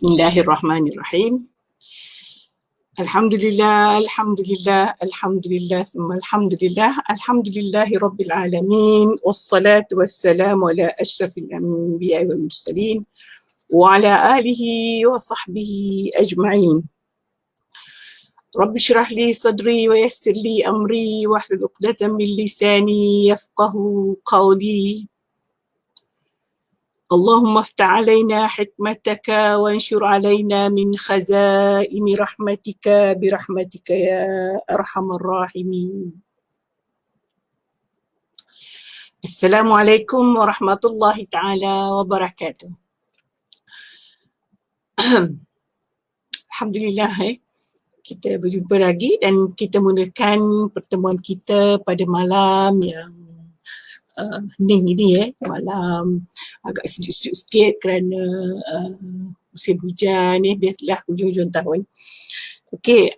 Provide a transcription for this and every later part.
Bismillahirrahmanirrahim. Alhamdulillah, alhamdulillah, alhamdulillah, summa alhamdulillah, alhamdulillahi rabbil alamin, wassalatu wassalamu ala ashrafil anbiya wal mursalin, wa ala alihi wa sahbihi ajma'in. Rabbi shrah li sadri wa yassir li amri wahlul 'uqdatam min lisani yafqahu qawli. اللهم افتح علينا حكمتك وانشر علينا من خزائن رحمتك برحمتك يا أرحم الراحمين. السلام عليكم ورحمة الله تعالى وبركاته. Alhamdulillah, kita berjumpa lagi dan kita mulakan pertemuan kita pada malam yang hening ini, malam agak sejuk-sejuk sikit kerana musim hujan biasalah hujung-hujung tahun. Okey,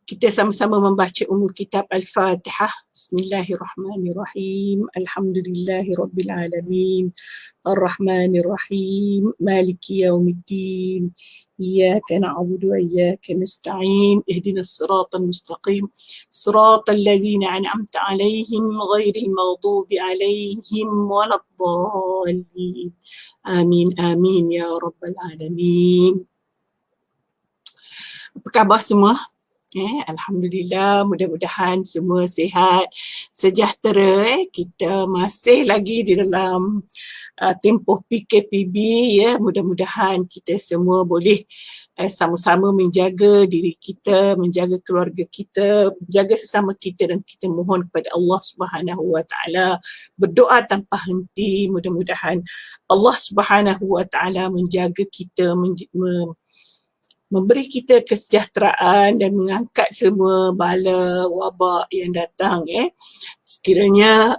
kita sama-sama membaca umul kitab Al-Fatihah. Bismillahirrahmanirrahim. Alhamdulillahirabbil alamin. Ar-Rahmanir-Rahim. Maliki yaumiddin. Iyyaka na'budu wa iyyaka nasta'in. Ihdinas siratal mustaqim. Siratal ladzina an'amta 'alaihim ghairil maghdubi 'alaihim waladdallin. Amin amin ya rabbal alamin. Apa khabar semua? Alhamdulillah, mudah-mudahan semua sihat, sejahtera. Kita masih lagi di dalam tempoh PKPB mudah-mudahan kita semua boleh sama-sama menjaga diri kita, menjaga keluarga kita, menjaga sesama kita, dan kita mohon kepada Allah Subhanahu Wa Taala, berdoa tanpa henti. Mudah-mudahan Allah Subhanahu Wa Taala menjaga kita, memberi kita kesejahteraan dan mengangkat semua bala wabak yang datang. Sekiranya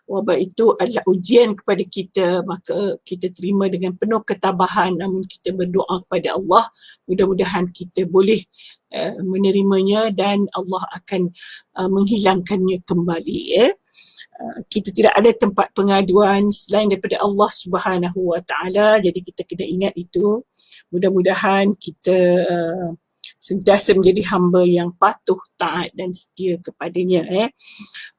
wabak itu adalah ujian kepada kita, maka kita terima dengan penuh ketabahan, namun kita berdoa kepada Allah, mudah-mudahan kita boleh menerimanya dan Allah akan menghilangkannya kembali. Kita tidak ada tempat pengaduan selain daripada Allah Subhanahu Wa Taala, jadi kita kena ingat itu. Mudah-mudahan kita sentiasa menjadi hamba yang patuh, taat dan setia kepadanya.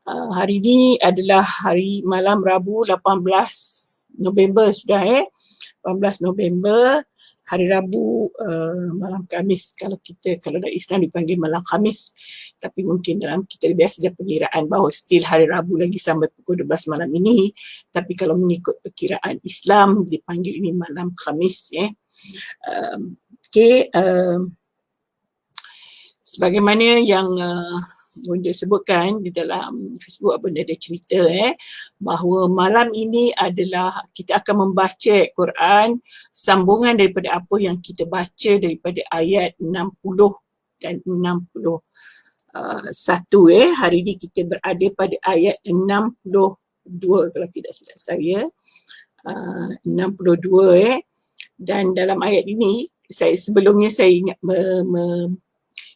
Hari ini adalah hari malam Rabu 18 November sudah 18 November, hari Rabu, malam Khamis. Kalau dalam Islam dipanggil malam Khamis, tapi mungkin dalam kita biasa ada perkiraan bahawa still hari Rabu lagi sampai pukul 12 malam ini, tapi kalau mengikut perkiraan Islam dipanggil ini malam Khamis. Sebagaimana yang Bunda sebutkan di dalam Facebook, Bunda ada cerita bahawa malam ini adalah kita akan membaca Quran, sambungan daripada apa yang kita baca daripada ayat 60 dan 61. Hari ini kita berada pada ayat 62 kalau tidak silap saya, 62. Dan dalam ayat ini, sebelumnya saya ingat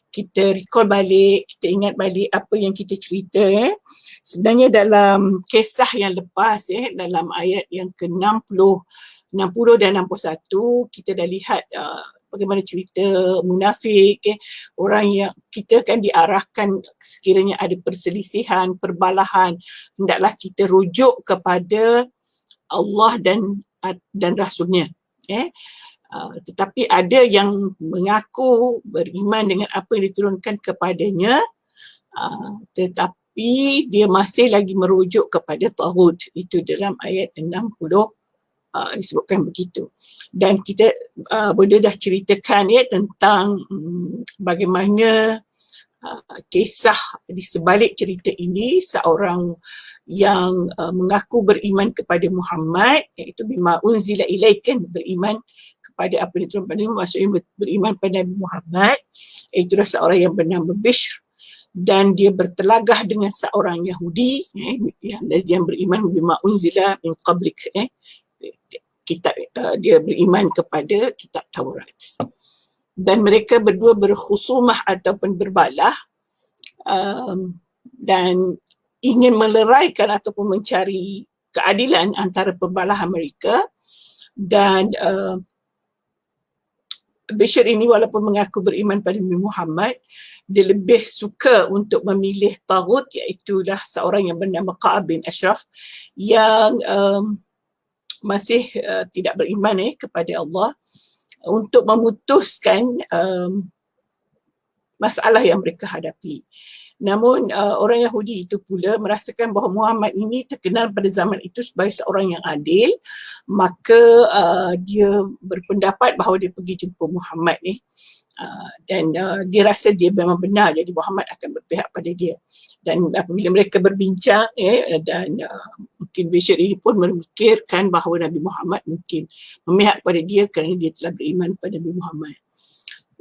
kita recall balik, kita ingat balik apa yang kita cerita. Sebenarnya dalam kisah yang lepas, dalam ayat yang ke-60 dan 61, kita dah lihat bagaimana cerita munafik. Orang yang kita kan diarahkan, sekiranya ada perselisihan, perbalahan, hendaklah kita rujuk kepada Allah dan Rasulnya. Tetapi ada yang mengaku beriman dengan apa yang diturunkan kepadanya, tetapi dia masih lagi merujuk kepada Taghut. Itu dalam ayat 60 disebutkan begitu. Dan kita Bunda dah ceritakan tentang bagaimana kisah di sebalik cerita ini, seorang yang mengaku beriman kepada Muhammad, iaitu bima unzila ilaikan, beriman kepada apa yang diturunkan pada, maksudnya beriman pada Nabi Muhammad, iaitu seorang yang bernama Bishr, dan dia bertelagah dengan seorang Yahudi yang beriman bima unzila min qablik, kitab, dia beriman kepada kitab Taurat. Dan mereka berdua berkhusumah ataupun berbalah, dan ingin meleraikan ataupun mencari keadilan antara perbalahan mereka. Dan Bishr ini walaupun mengaku beriman pada Nabi Muhammad, dia lebih suka untuk memilih taghut, iaitulah seorang yang bernama Ka'ab bin Ashraf yang masih tidak beriman kepada Allah, untuk memutuskan masalah yang mereka hadapi. Namun orang Yahudi itu pula merasakan bahawa Muhammad ini terkenal pada zaman itu sebagai seorang yang adil, maka dia berpendapat bahawa dia pergi jumpa Muhammad ni, dan dia rasa dia memang benar, jadi Muhammad akan berpihak pada dia. Dan apabila mereka berbincang dan mungkin Bishr ini pun memikirkan bahawa Nabi Muhammad mungkin memihak pada dia kerana dia telah beriman pada Nabi Muhammad.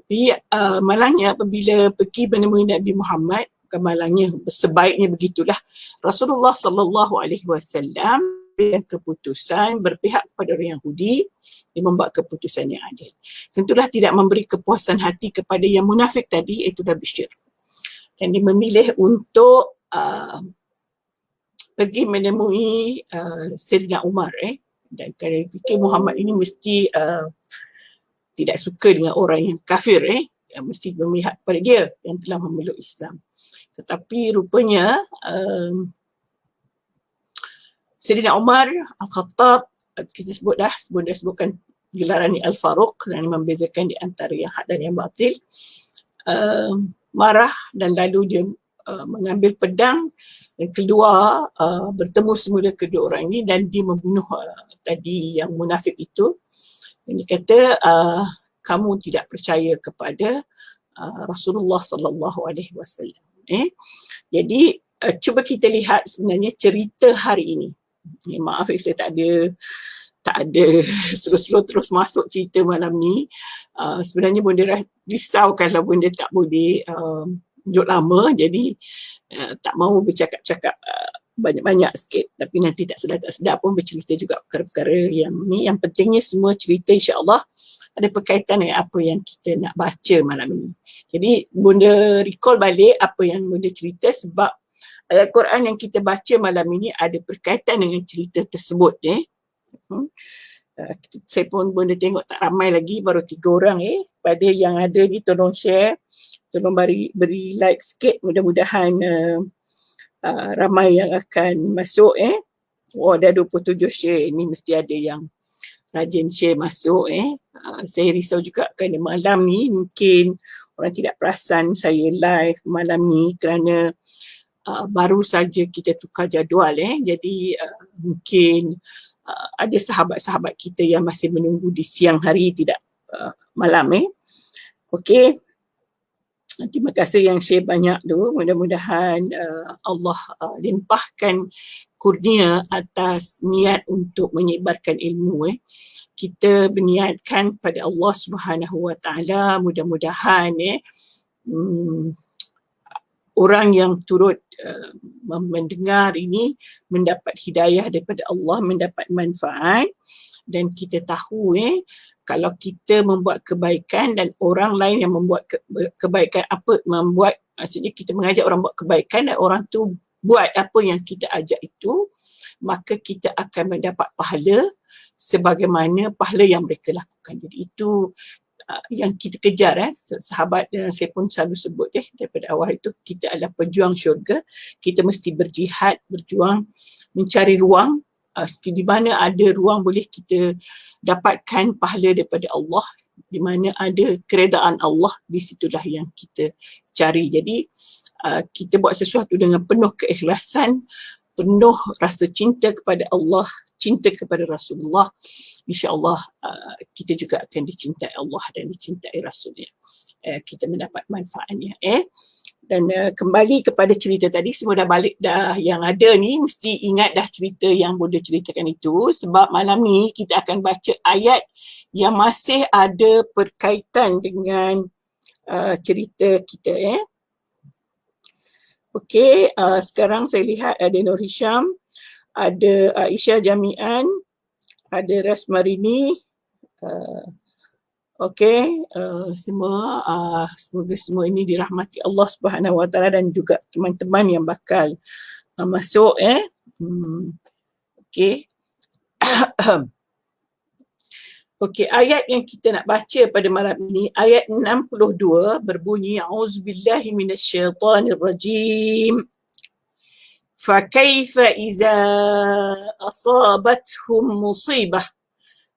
Tapi malangnya apabila pergi menemui Nabi Muhammad, bukan malangnya, sebaiknya begitulah, Rasulullah sallallahu alaihi wasallam dengan keputusan berpihak pada orang Yahudi, dia membuat keputusan yang adil. Tentulah tidak memberi kepuasan hati kepada yang munafik tadi, iaitu Bishr. Dan dia memilih untuk pergi menemui Sayyidina Umar, dan kerana dia fikir Muhammad ini mesti tidak suka dengan orang yang kafir, yang mesti memihak pada dia yang telah memeluk Islam. Tetapi rupanya Sayyidina Umar Al-Khattab, kita sebutkan gelaran ni Al-Faruq kerana membezakan di antara yang hak dan yang batil, marah dan lalu dia mengambil pedang dan keluar bertemu semula kedua orang ini, dan dia membunuh tadi yang munafik itu. Dan dia kata, kamu tidak percaya kepada Rasulullah sallallahu alaihi wasallam. Jadi cuba kita lihat sebenarnya cerita hari ini. Maaf saya tak ada slow terus masuk cerita malam ni. Sebenarnya Bonda risau kalau Bonda tak boleh duduk lama, jadi tak mahu bercakap-cakap banyak-banyak sikit, tapi nanti tak sedap pun bercerita juga perkara-perkara yang ni. Yang pentingnya semua cerita insya-Allah ada berkaitan dengan apa yang kita nak baca malam ini. Jadi Bonda recall balik apa yang Bonda cerita, sebab ayat Quran yang kita baca malam ini ada berkaitan dengan cerita tersebut. Saya pun Bonda tengok tak ramai lagi, baru 3 orang. Pada yang ada ni tolong share, tolong beri like sikit, mudah-mudahan ramai yang akan masuk. Dah 27 share, ni mesti ada yang rajin share masuk. Saya risau juga kerana malam ni mungkin orang tidak perasan saya live malam ni kerana baru saja kita tukar jadual. Jadi mungkin ada sahabat-sahabat kita yang masih menunggu di siang hari, tidak malam. Okey. Terima kasih yang share banyak tu. Mudah-mudahan Allah limpahkan kurnia atas niat untuk menyebarkan ilmu. Kita berniatkan pada Allah Subhanahu Wa Taala, mudah-mudahan orang yang turut mendengar ini mendapat hidayah daripada Allah, mendapat manfaat. Dan kita tahu kalau kita membuat kebaikan dan orang lain yang membuat kebaikan, maksudnya kita mengajak orang buat kebaikan dan orang tu buat apa yang kita ajak itu, maka kita akan mendapat pahala sebagaimana pahala yang mereka lakukan. Jadi itu yang kita kejar. Sahabat saya pun selalu sebut daripada awal itu, kita adalah pejuang syurga. Kita mesti berjihad, berjuang, mencari ruang. Di mana ada ruang boleh kita dapatkan pahala daripada Allah, di mana ada keredaan Allah, di situlah yang kita cari. Jadi kita buat sesuatu dengan penuh keikhlasan, penuh rasa cinta kepada Allah, cinta kepada Rasulullah, insya-Allah kita juga akan dicintai Allah dan dicintai Rasulnya. Kita mendapat manfaatnya. Dan kembali kepada cerita tadi, semua dah balik dah, yang ada ni mesti ingat dah cerita yang Bonda ceritakan itu, sebab malam ni kita akan baca ayat yang masih ada berkaitan dengan cerita kita. Okey, sekarang saya lihat ada Nur Hisham, ada Aisyah Jamian, ada Rasmarini. Okey, semoga semua ini dirahmati Allah Subhanahu Wa Taala dan juga teman-teman yang bakal masuk. Okey. Okey, ayat yang kita nak baca pada malam ini, ayat 62 berbunyi A'udzubillahi minasyaitanirrajim. فَكَيْفَ إِذَا أَصَابَتْهُمْ مُصِيبَةٌ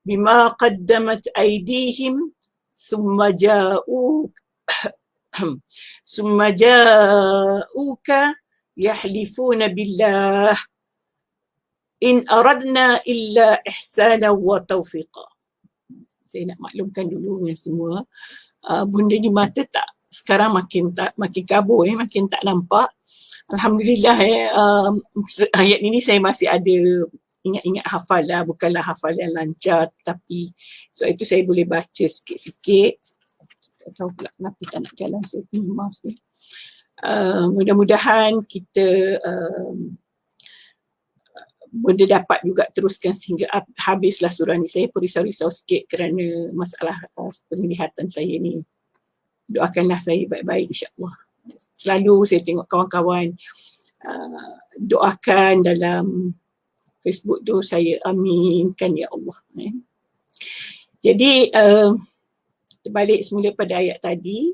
بِمَا قَدَّمَتْ أَيْدِيهِمْ ثُمَّ جَاءُوكَ يَحْلِفُونَ بِاللَّهِ إِنْ أَرَدْنَا إِلَّا إِحْسَانًا وَتَوْفِيقًا. Saya nak maklumkan dulu dengan semua, bunda di mata tak sekarang makin kabur, makin tak nampak. Alhamdulillah, ayat ini saya masih ada ingat-ingat hafal lah, bukanlah hafal yang lancar, tapi sebab itu saya boleh baca sikit-sikit. Tak tahu pula kenapa tak nak jalan saya punya mouse ni. Mudah-mudahan kita benda dapat juga teruskan sehingga habislah surah ni. Saya risau-risau sikit kerana masalah penglihatan saya ni. Doakanlah saya baik-baik, insyaAllah. Selalu saya tengok kawan-kawan doakan dalam Facebook tu, saya aminkan ya Allah. Jadi terbalik semula pada ayat tadi,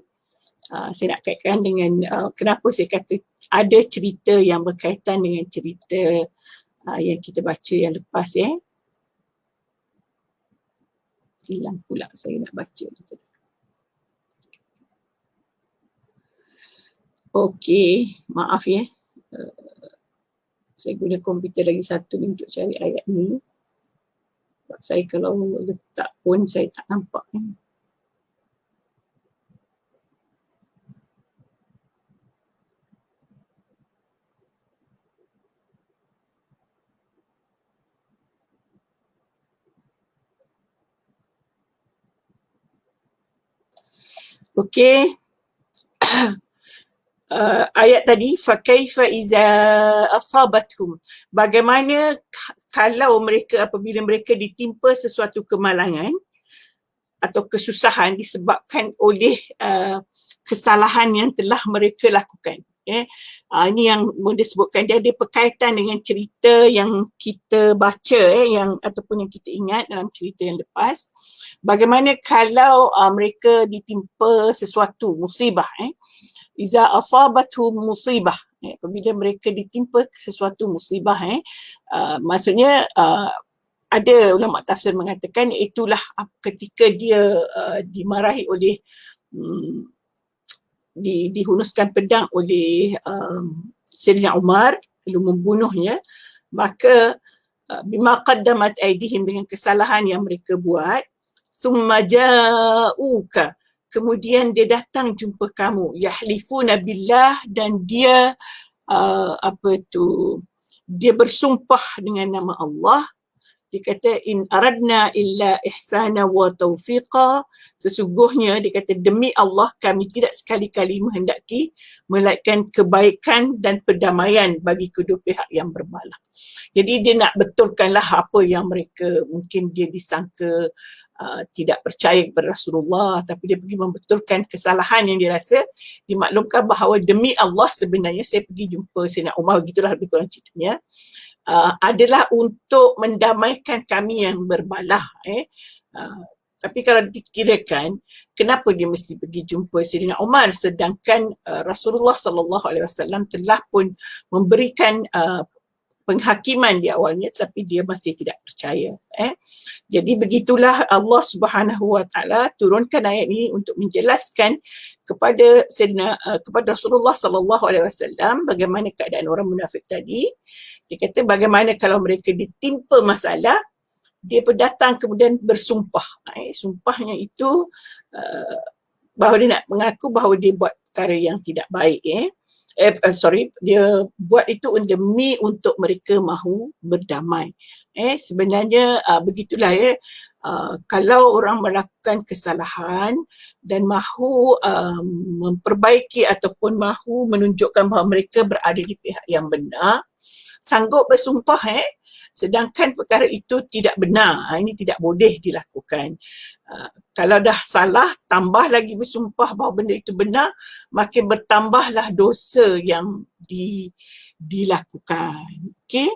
saya nak kaitkan dengan kenapa saya kata ada cerita yang berkaitan dengan cerita yang kita baca yang lepas. Hilang pula saya nak baca. Okey, maaf saya guna komputer lagi satu ni untuk cari ayat ni. Sebab saya kalau letak pun saya tak nampak. Okey. Ayat tadi, fakaifa iza asabathum, bagaimana kalau mereka, apabila mereka ditimpa sesuatu kemalangan atau kesusahan disebabkan oleh kesalahan yang telah mereka lakukan. Ini yang boleh sebutkan, dia ada berkaitan dengan cerita yang kita baca yang ataupun yang kita ingat dalam cerita yang lepas. Bagaimana kalau mereka ditimpa sesuatu musibah, iza asabatuhum musibah, apabila mereka ditimpa sesuatu musibah, maksudnya ada ulama tafsir mengatakan itulah ketika dia dimarahi oleh dihunuskan pedang oleh Sayyidina Umar, lalu membunuhnya, maka bima qaddamat aydihim, dengan kesalahan yang mereka buat, summa ja'uka, kemudian dia datang jumpa kamu, yahlifuna billah, dan dia dia bersumpah dengan nama Allah. Dia kata in aradna illa ihsana wa taufiqa, sesungguhnya dia kata demi Allah kami tidak sekali-kali menghendaki melainkan kebaikan dan perdamaian bagi kedua pihak yang berbalah. Jadi dia nak betulkanlah apa yang mereka mungkin dia disangka tidak percaya kepada Rasulullah, tapi dia pergi membetulkan kesalahan yang dia rasa. Dimaklumkan bahawa demi Allah sebenarnya saya pergi jumpa Sayyidina Umar, begitulah lebih kurang ceritanya, adalah untuk mendamaikan kami yang berbalah. Tapi kalau dikirakan, kenapa dia mesti pergi jumpa Sayyidina Umar sedangkan Rasulullah SAW telah pun memberikan penghakiman di awalnya, tapi dia masih tidak percaya. Jadi begitulah Allah Subhanahu Wa Taala turunkan ayat ini untuk menjelaskan kepada kepada Rasulullah SAW bagaimana keadaan orang munafik tadi. Dia kata bagaimana kalau mereka ditimpa masalah, dia berdatang kemudian bersumpah. Sumpahnya itu bahawa dia nak mengaku bahawa dia buat perkara yang tidak baik. Dia buat itu demi untuk mereka mahu berdamai. Sebenarnya begitulah kalau orang melakukan kesalahan dan mahu memperbaiki ataupun mahu menunjukkan bahawa mereka berada di pihak yang benar, sanggup bersumpah sedangkan perkara itu tidak benar, ini tidak boleh dilakukan. Kalau dah salah, tambah lagi bersumpah bahawa benda itu benar, makin bertambahlah dosa yang dilakukan. Okey?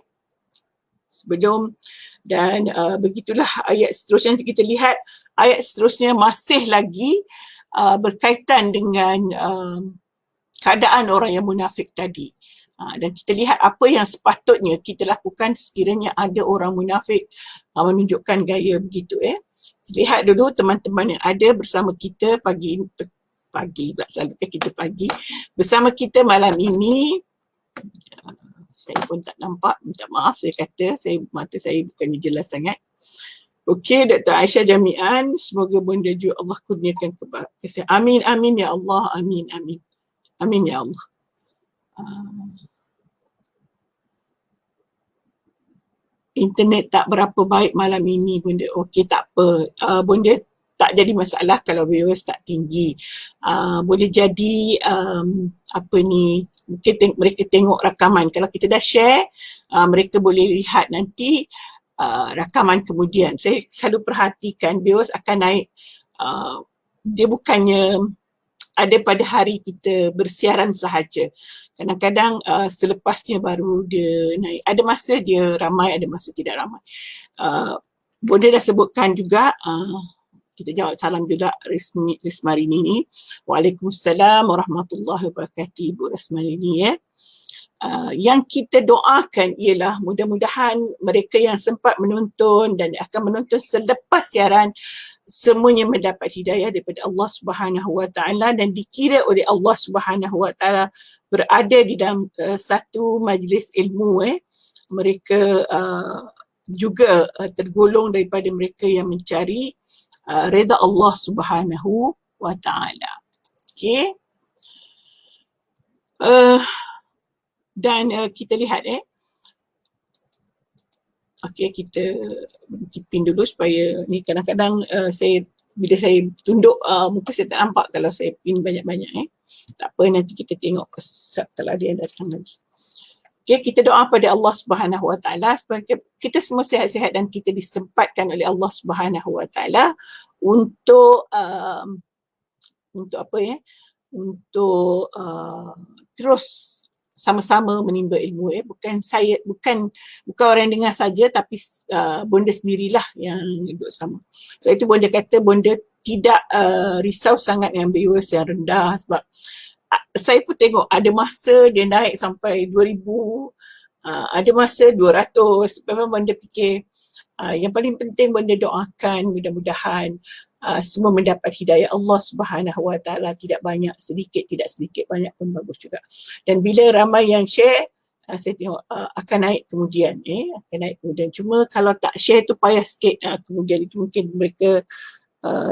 sebelum. Dan begitulah ayat seterusnya. Nanti kita lihat ayat seterusnya masih lagi berkaitan dengan keadaan orang yang munafik tadi. Dan kita lihat apa yang sepatutnya kita lakukan sekiranya ada orang munafik menunjukkan gaya begitu. Lihat dulu teman-teman yang ada bersama kita pagi selalu kita pagi bersama kita malam ini. Saya pun tak nampak, minta maaf, saya kata mata saya bukannya jelas sangat. Okey, Dr. Aisyah Jami'an, semoga benda juga Allah kurniakan kesihatan. Amin, amin ya Allah, amin, amin. Amin ya Allah. Internet tak berapa baik malam ini bunda. Okey, tak apa. Bunda tak jadi masalah kalau viewers tak tinggi. Boleh jadi mungkin mereka tengok rakaman. Kalau kita dah share, mereka boleh lihat nanti rakaman kemudian. Saya selalu perhatikan viewers akan naik. Dia bukannya ada pada hari kita bersiaran sahaja. Kadang-kadang selepasnya baru dia naik. Ada masa dia ramai, ada masa tidak ramai. Bunda dah sebutkan juga, kita jawab salam juga Rismarini ni. Waalaikumsalam warahmatullahi wabarakatuh Ibu Rismarini ya. Yang kita doakan ialah mudah-mudahan mereka yang sempat menonton dan akan menonton selepas siaran semuanya mendapat hidayah daripada Allah Subhanahu Wa Taala dan dikira oleh Allah Subhanahu Wa Taala berada di dalam satu majlis ilmu. Mereka juga tergolong daripada mereka yang mencari reda Allah Subhanahu Wa Taala. Okey. Dan kita lihat okey, kita tipin dulu supaya ni kadang-kadang bila saya tunduk muka saya tak nampak kalau saya pin banyak-banyak. Tak apa, nanti kita tengok kalau ada yang datang lagi. Okey, kita doa pada Allah Subhanahu Wa Taala supaya kita semua sihat-sihat dan kita disempatkan oleh Allah Subhanahu Wa Taala untuk untuk terus sama-sama menimba ilmu. Bukan orang yang dengar saja, tapi bonda sendirilah yang duduk sama. So itu bonda kata bonda tidak risau sangat dengan viewers yang rendah, sebab saya pun tengok ada masa dia naik sampai 2,000, ada masa 200. Memang bonda fikir yang paling penting bonda doakan mudah-mudahan semua mendapat hidayah Allah Subhanahu Wa Taala, tidak banyak, sedikit, tidak sedikit, banyak pun bagus juga. Dan bila ramai yang share, saya tengok akan naik kemudian. Akan naik kemudian. Cuma kalau tak share tu payah sikit kemudian itu mungkin mereka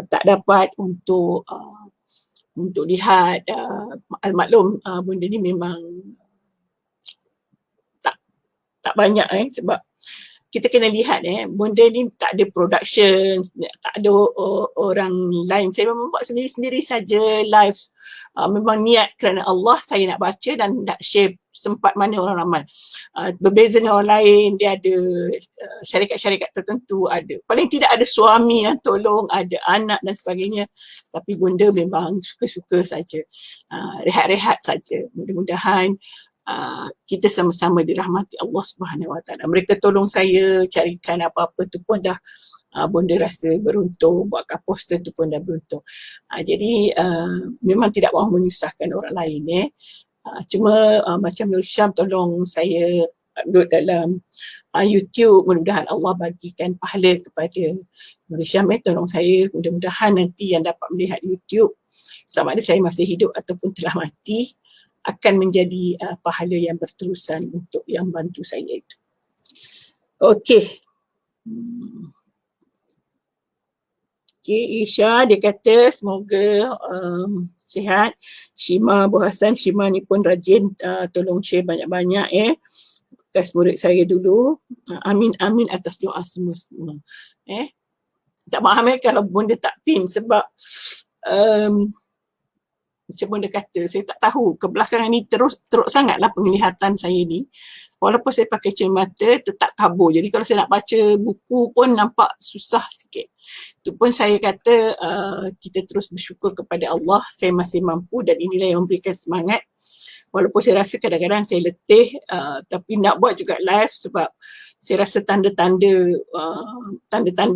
tak dapat untuk lihat. Maklum benda ni memang tak banyak sebab kita kena lihat benda ni tak ada production, tak ada orang lain. Saya memang buat sendiri-sendiri saja live. Memang niat kerana Allah, saya nak baca dan nak share sempat mana orang ramai. Berbeza dengan orang lain, dia ada syarikat-syarikat tertentu, ada paling tidak ada suami yang tolong, ada anak dan sebagainya. Tapi bunda memang suka-suka saja, rehat-rehat saja. Mudah-mudahan kita sama-sama dirahmati Allah Subhanahu Wa Taala. Mereka tolong saya carikan apa-apa tu pun dah bonda rasa beruntung, buat poster tu pun dah beruntung. Jadi memang tidak mahu menyusahkan orang lain. Cuma macam Nur Syam tolong saya upload dalam YouTube, mudah-mudahan Allah bagikan pahala kepada Nur Syam. Tolong saya, mudah-mudahan nanti yang dapat melihat YouTube sama ada saya masih hidup ataupun telah mati akan menjadi pahala yang berterusan untuk yang bantu saya itu. Okey. Okey, Isha dia kata semoga sihat. Shima Bu Hassan, Shima ni pun rajin tolong share banyak-banyak bekas murid saya dulu. Amin amin atas doa semua. Tak faham kalau bunda tak pin sebab macam bunda kata, saya tak tahu kebelakangan ni teruk sangatlah penglihatan saya ni. Walaupun saya pakai cermata tetap kabur. Jadi kalau saya nak baca buku pun nampak susah sikit. Itu pun saya kata kita terus bersyukur kepada Allah, saya masih mampu dan inilah yang memberikan semangat. Walaupun saya rasa kadang-kadang saya letih tapi nak buat juga live sebab saya rasa tanda-tanda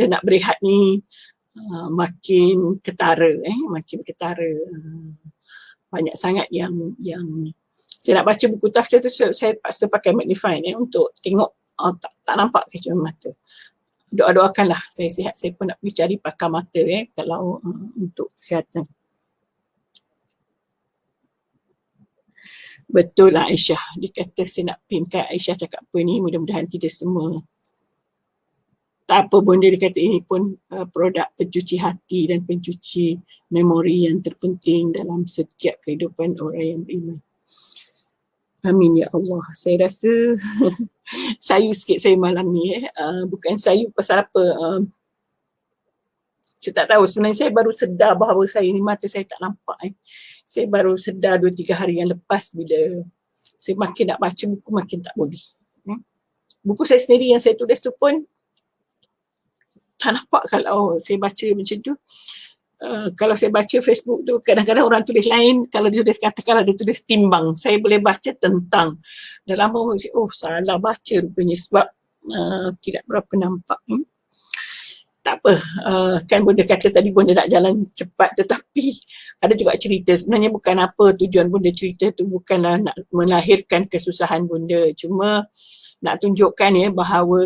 nak berehat ni makin ketara, makin ketara. Banyak sangat yang saya nak baca buku tafsir tu, saya paksa pakai magnifying untuk tengok tak nampak ke cuma mata. Doakanlah saya sihat, saya pun nak pergi cari pakar mata kalau untuk kesihatan. Betul lah Aisyah, dia kata saya nak pinkan Aisyah cakap apa ni, mudah-mudahan kita semua. Tak apa pun dia kata ini pun produk pencuci hati dan pencuci memori yang terpenting dalam setiap kehidupan orang yang beriman. Amin ya Allah. Saya rasa sayu sikit saya malam ni. Bukan sayu pasal apa. Saya tak tahu, sebenarnya saya baru sedar bahawa saya ni mata saya tak nampak. Saya baru sedar 2-3 hari yang lepas bila saya makin nak baca buku makin tak boleh. Buku saya sendiri yang saya tulis tu pun tak nampak kalau saya baca macam tu. Kalau saya baca Facebook tu, kadang-kadang orang tulis lain, kalau dia tulis katakanlah dia tulis timbang, saya boleh baca tentang. Dah lama, salah baca rupanya sebab tidak berapa nampak. Tak apa, kan Bunda kata tadi Bunda nak jalan cepat, tetapi ada juga cerita. Sebenarnya bukan apa tujuan Bunda cerita tu, bukanlah nak melahirkan kesusahan Bunda, cuma nak tunjukkan bahawa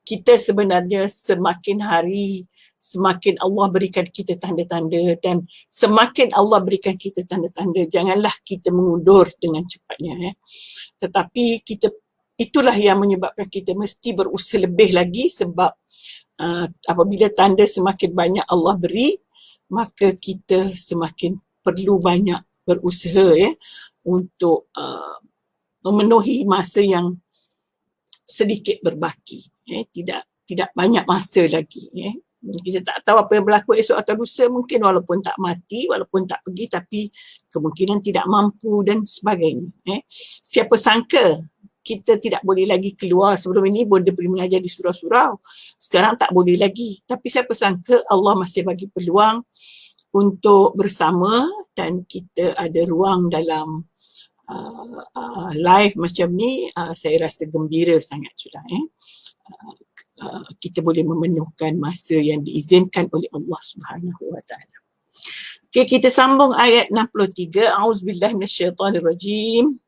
kita sebenarnya semakin hari semakin Allah berikan kita tanda-tanda, dan semakin Allah berikan kita tanda-tanda, janganlah kita mengundur dengan cepatnya. Tetapi itulah yang menyebabkan kita mesti berusaha lebih lagi, sebab apabila tanda semakin banyak Allah beri, maka kita semakin perlu banyak berusaha untuk memenuhi masa yang sedikit berbaki. Tidak banyak masa lagi. Kita tak tahu apa yang berlaku esok atau lusa, mungkin walaupun tak mati, walaupun tak pergi, tapi kemungkinan tidak mampu dan sebagainya. Siapa sangka kita tidak boleh lagi keluar. Sebelum ini Bunda boleh mengajar di surau-surau, sekarang tak boleh lagi. Tapi siapa sangka Allah masih bagi peluang untuk bersama, dan kita ada ruang dalam live macam ni. Saya rasa gembira sangat sudah. Kita boleh memenuhkan masa yang diizinkan oleh Allah Subhanahu wa taala. Okey, kita sambung ayat 63. Auzubillahi minasyaitanirrajim.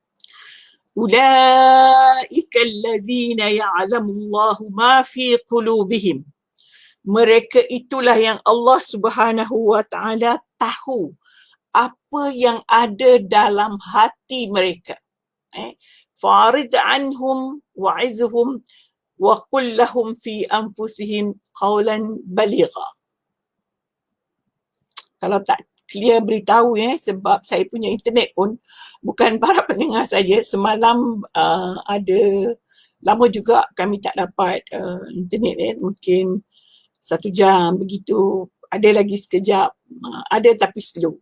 Ulaika allazina ya'lamullahu ma fi qulubihim. Mereka itulah yang Allah Subhanahu wa taala tahu apa yang ada dalam hati mereka. Farid anhum wa'izhum wa qul lahum fi anfusihim qawlan baligha. Kalau tak clear beritahu sebab saya punya internet pun bukan para pendengar saja. Semalam ada, lama juga kami tak dapat internet, mungkin 1 jam begitu, ada lagi sekejap, ada tapi slow.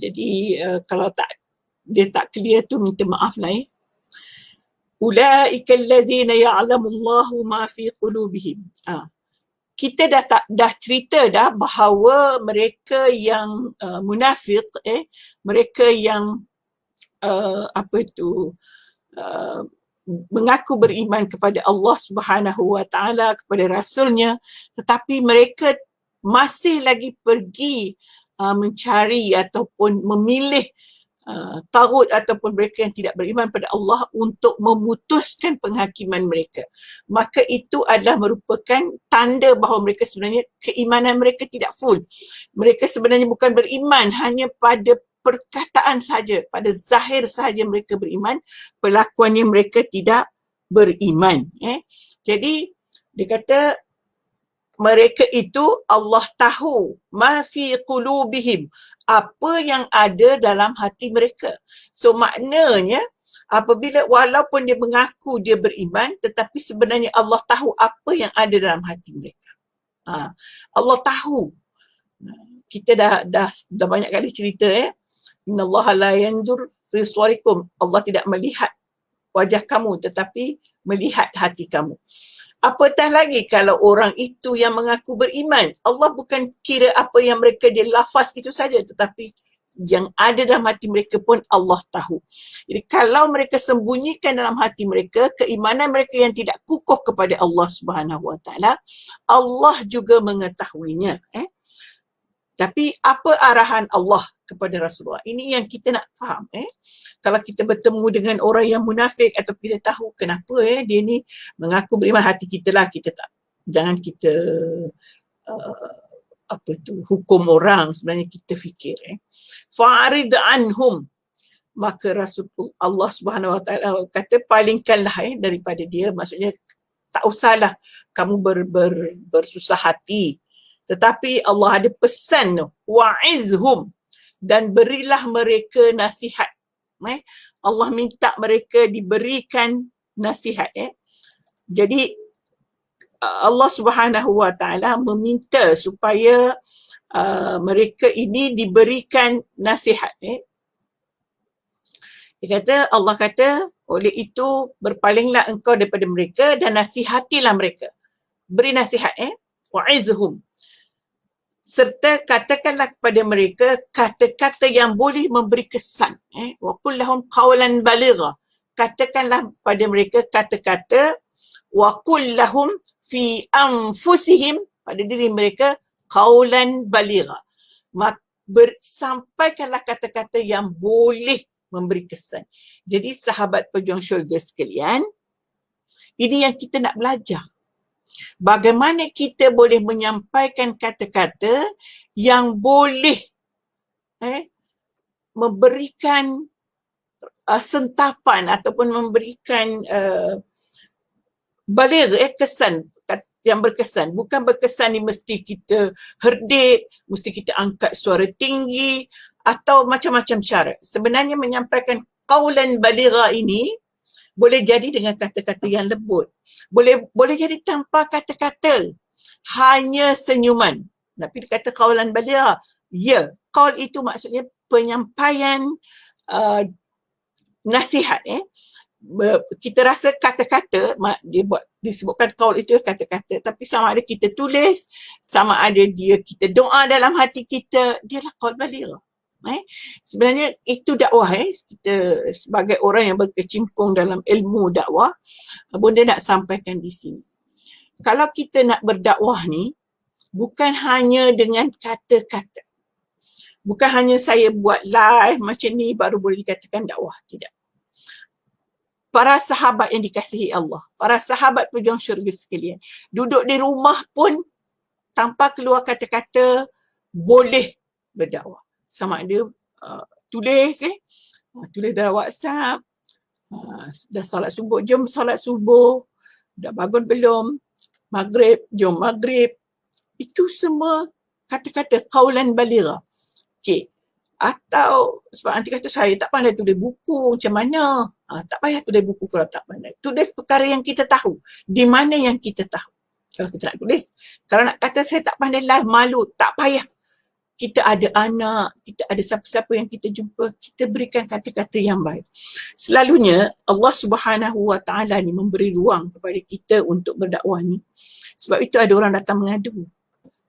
Jadi kalau dia tak clear tu minta maaf lah. Ulaika allazina ya'lamullahu ma fi qulubihim. Kita dah cerita dah bahawa mereka yang munafik, mereka yang mengaku beriman kepada Allah Subhanahu wa taala, kepada rasulnya, tetapi mereka masih lagi pergi mencari ataupun memilih tagut ataupun mereka yang tidak beriman pada Allah untuk memutuskan penghakiman mereka. Maka itu adalah merupakan tanda bahawa mereka sebenarnya keimanan mereka tidak full. Mereka sebenarnya bukan beriman hanya pada perkataan saja, pada zahir saja mereka beriman, pelakuannya mereka tidak beriman. Jadi dia kata mereka itu Allah tahu ma fi qulubihim, apa yang ada dalam hati mereka. So maknanya apabila walaupun dia mengaku dia beriman, tetapi sebenarnya Allah tahu apa yang ada dalam hati mereka. Allah tahu. Kita dah banyak kali cerita innallaha la yanzur fi suwarikum. Allah tidak melihat wajah kamu tetapi melihat hati kamu. Apatah lagi kalau orang itu yang mengaku beriman, Allah bukan kira apa yang mereka dia lafaz itu saja, tetapi yang ada dalam hati mereka pun Allah tahu. Jadi kalau mereka sembunyikan dalam hati mereka keimanan mereka yang tidak kukuh kepada Allah Subhanahu Wa Taala, Allah juga mengetahuinya. Tapi apa arahan Allah kepada Rasulullah? Ini yang kita nak faham. Kalau kita bertemu dengan orang yang munafik atau kita tahu kenapa dia ni mengaku beriman, hati kita lah, kita tak, jangan kita hukum orang, sebenarnya kita fikir. Fa'arid anhum, maka Rasulullah Allah Subhanahu Wa Taala kata palingkanlah daripada dia, maksudnya tak usahlah kamu bersusah hati. Tetapi Allah ada pesan tu, wa'izhum, dan berilah mereka nasihat. Allah minta mereka diberikan nasihat. Jadi Allah Subhanahu Wa Taala meminta supaya mereka ini diberikan nasihat. Dia kata, Allah kata, oleh itu berpalinglah engkau daripada mereka dan nasihatilah mereka. Beri nasihat, wa'izhum. Serta katakanlah kepada mereka kata-kata yang boleh memberi kesan. Wa qul lahum qawlan baligha. Katakanlah pada mereka kata-kata, wa qul lahum fi anfusihim, pada diri mereka, qawlan baligha. Sampaikanlah kata-kata yang boleh memberi kesan. Jadi sahabat pejuang syurga sekalian, ini yang kita nak belajar. Bagaimana kita boleh menyampaikan kata-kata yang boleh memberikan sentapan ataupun memberikan baligh, kesan yang berkesan. Bukan berkesan ni mesti kita herdik, mesti kita angkat suara tinggi atau macam-macam cara. Sebenarnya menyampaikan qaulan baligha ini boleh jadi dengan kata-kata yang lembut. Boleh jadi tanpa kata-kata. Hanya senyuman. Tapi dia kata qaulan baligha. Ya, qaul itu maksudnya penyampaian nasihat. Kita rasa kata-kata, disebutkan qaul itu kata-kata, tapi sama ada kita tulis, sama ada kita doa dalam hati kita, dialah qaul baligha. Sebenarnya itu dakwah. Kita sebagai orang yang berkecimpung dalam ilmu dakwah, Bunda nak sampaikan di sini. Kalau kita nak berdakwah ni, bukan hanya dengan kata-kata. Bukan hanya saya buat live macam ni baru boleh dikatakan dakwah. Tidak. Para sahabat yang dikasihi Allah, para sahabat pejuang syurga sekalian, duduk di rumah pun tanpa keluar kata-kata boleh berdakwah. Sama ada tulis dalam WhatsApp, dah solat subuh, jom solat subuh, dah bangun belum, maghrib, jom maghrib. Itu semua kata-kata qaulan baligha. Okey. Atau sebab nanti kata saya tak pandai tulis buku, macam mana? Tak payah tulis buku kalau tak pandai. Tulis perkara yang kita tahu. Di mana yang kita tahu. Kalau kita nak tulis. Kalau nak kata saya tak pandai live, malu, tak payah. Kita ada anak, kita ada siapa-siapa yang kita jumpa, kita berikan kata-kata yang baik. Selalunya Allah Subhanahu Wa Taala ni memberi ruang kepada kita untuk berdakwah ni. Sebab itu ada orang datang mengadu.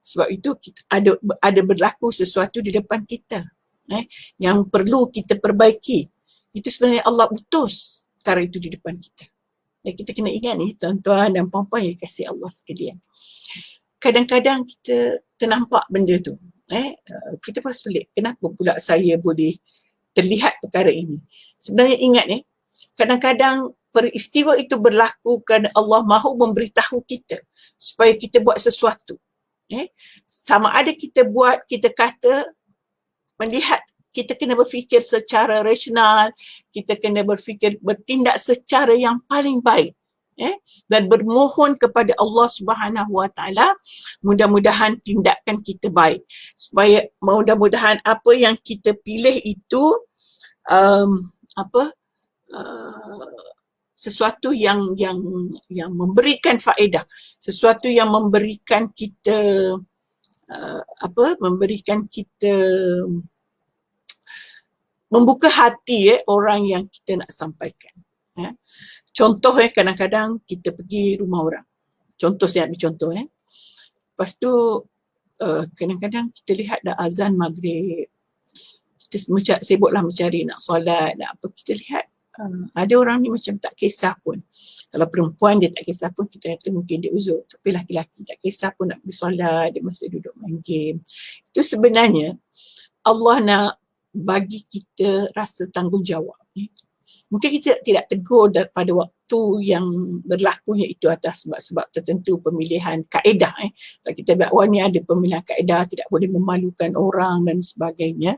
Sebab itu ada berlaku sesuatu di depan kita yang perlu kita perbaiki. Itu sebenarnya Allah utus perkara itu di depan kita. Dan kita kena ingat ni tuan-tuan dan puan-puan yang dikasihi Allah sekalian. Kadang-kadang kita ternampak benda tu. Kita pun pelik. Kenapa pula saya boleh terlihat perkara ini? Sebenarnya ingat kadang-kadang peristiwa itu berlaku kerana Allah mahu memberitahu kita supaya kita buat sesuatu. Sama ada kita buat, kita kata, melihat, kita kena berfikir secara rasional, kita kena bertindak secara yang paling baik. Dan bermohon kepada Allah Subhanahu Wa Taala, mudah-mudahan tindakan kita baik, supaya mudah-mudahan apa yang kita pilih itu sesuatu yang memberikan faedah, sesuatu yang memberikan kita membuka hati orang yang kita nak sampaikan. Contoh kadang-kadang kita pergi rumah orang. Contoh, saya ambil contoh. Lepas tu kadang-kadang kita lihat dah azan maghrib. kita sibuklah mencari nak solat, nak apa. Kita lihat ada orang ni macam tak kisah pun. Kalau perempuan dia tak kisah pun, kita kata mungkin dia uzur. Tapi laki-laki tak kisah pun nak pergi solat, dia masih duduk main game. Itu sebenarnya Allah nak bagi kita rasa tanggungjawab. Mungkin kita tidak tegur pada waktu yang berlakunya itu atas sebab-sebab tertentu, pemilihan kaedah. Kalau kita dakwah ni ada pemilihan kaedah, tidak boleh memalukan orang dan sebagainya.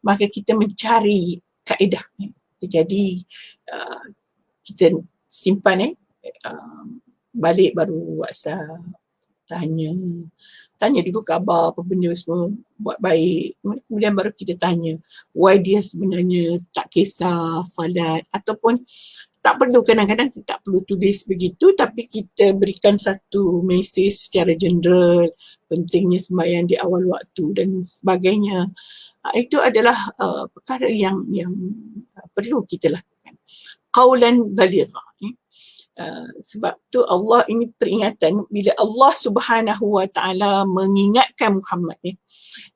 Maka kita mencari kaedah. Jadi kita simpan balik baru WhatsApp, tanya dulu khabar apa benda semua buat baik, kemudian baru kita tanya why dia sebenarnya tak kisah salat, ataupun tak perlu, kadang-kadang kita tak perlu tulis begitu, tapi kita berikan satu mesej secara general, pentingnya sembahyang di awal waktu dan sebagainya. Itu adalah perkara yang perlu kita lakukan. Qaulan baligha. Sebab tu Allah ini peringatan, bila Allah Subhanahu Wa Taala mengingatkan Muhammad ni,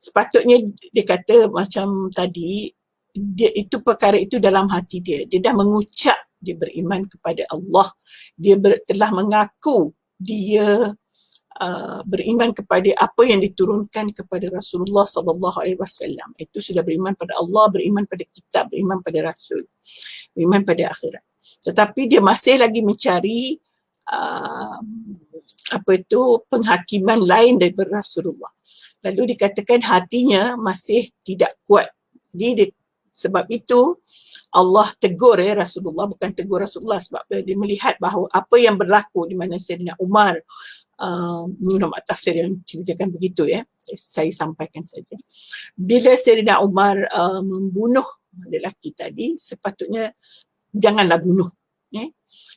sepatutnya dia kata macam tadi, dia itu perkara itu dalam hati dia dah mengucap dia beriman kepada Allah, dia telah mengaku dia beriman kepada apa yang diturunkan kepada Rasulullah sallallahu alaihi wasallam. Itu sudah beriman pada Allah, beriman pada kitab, beriman pada Rasul, beriman pada akhirat. Tetapi dia masih lagi mencari penghakiman lain daripada Rasulullah. Lalu dikatakan hatinya masih tidak kuat. Jadi sebab itu Allah tegur Rasulullah, bukan tegur Rasulullah, sebab dia melihat bahawa apa yang berlaku di mana Sayyidina Umar, ulama tafsir yang ceritakan begitu, saya sampaikan saja. Bila Sayyidina Umar membunuh lelaki tadi, sepatutnya janganlah bunuh,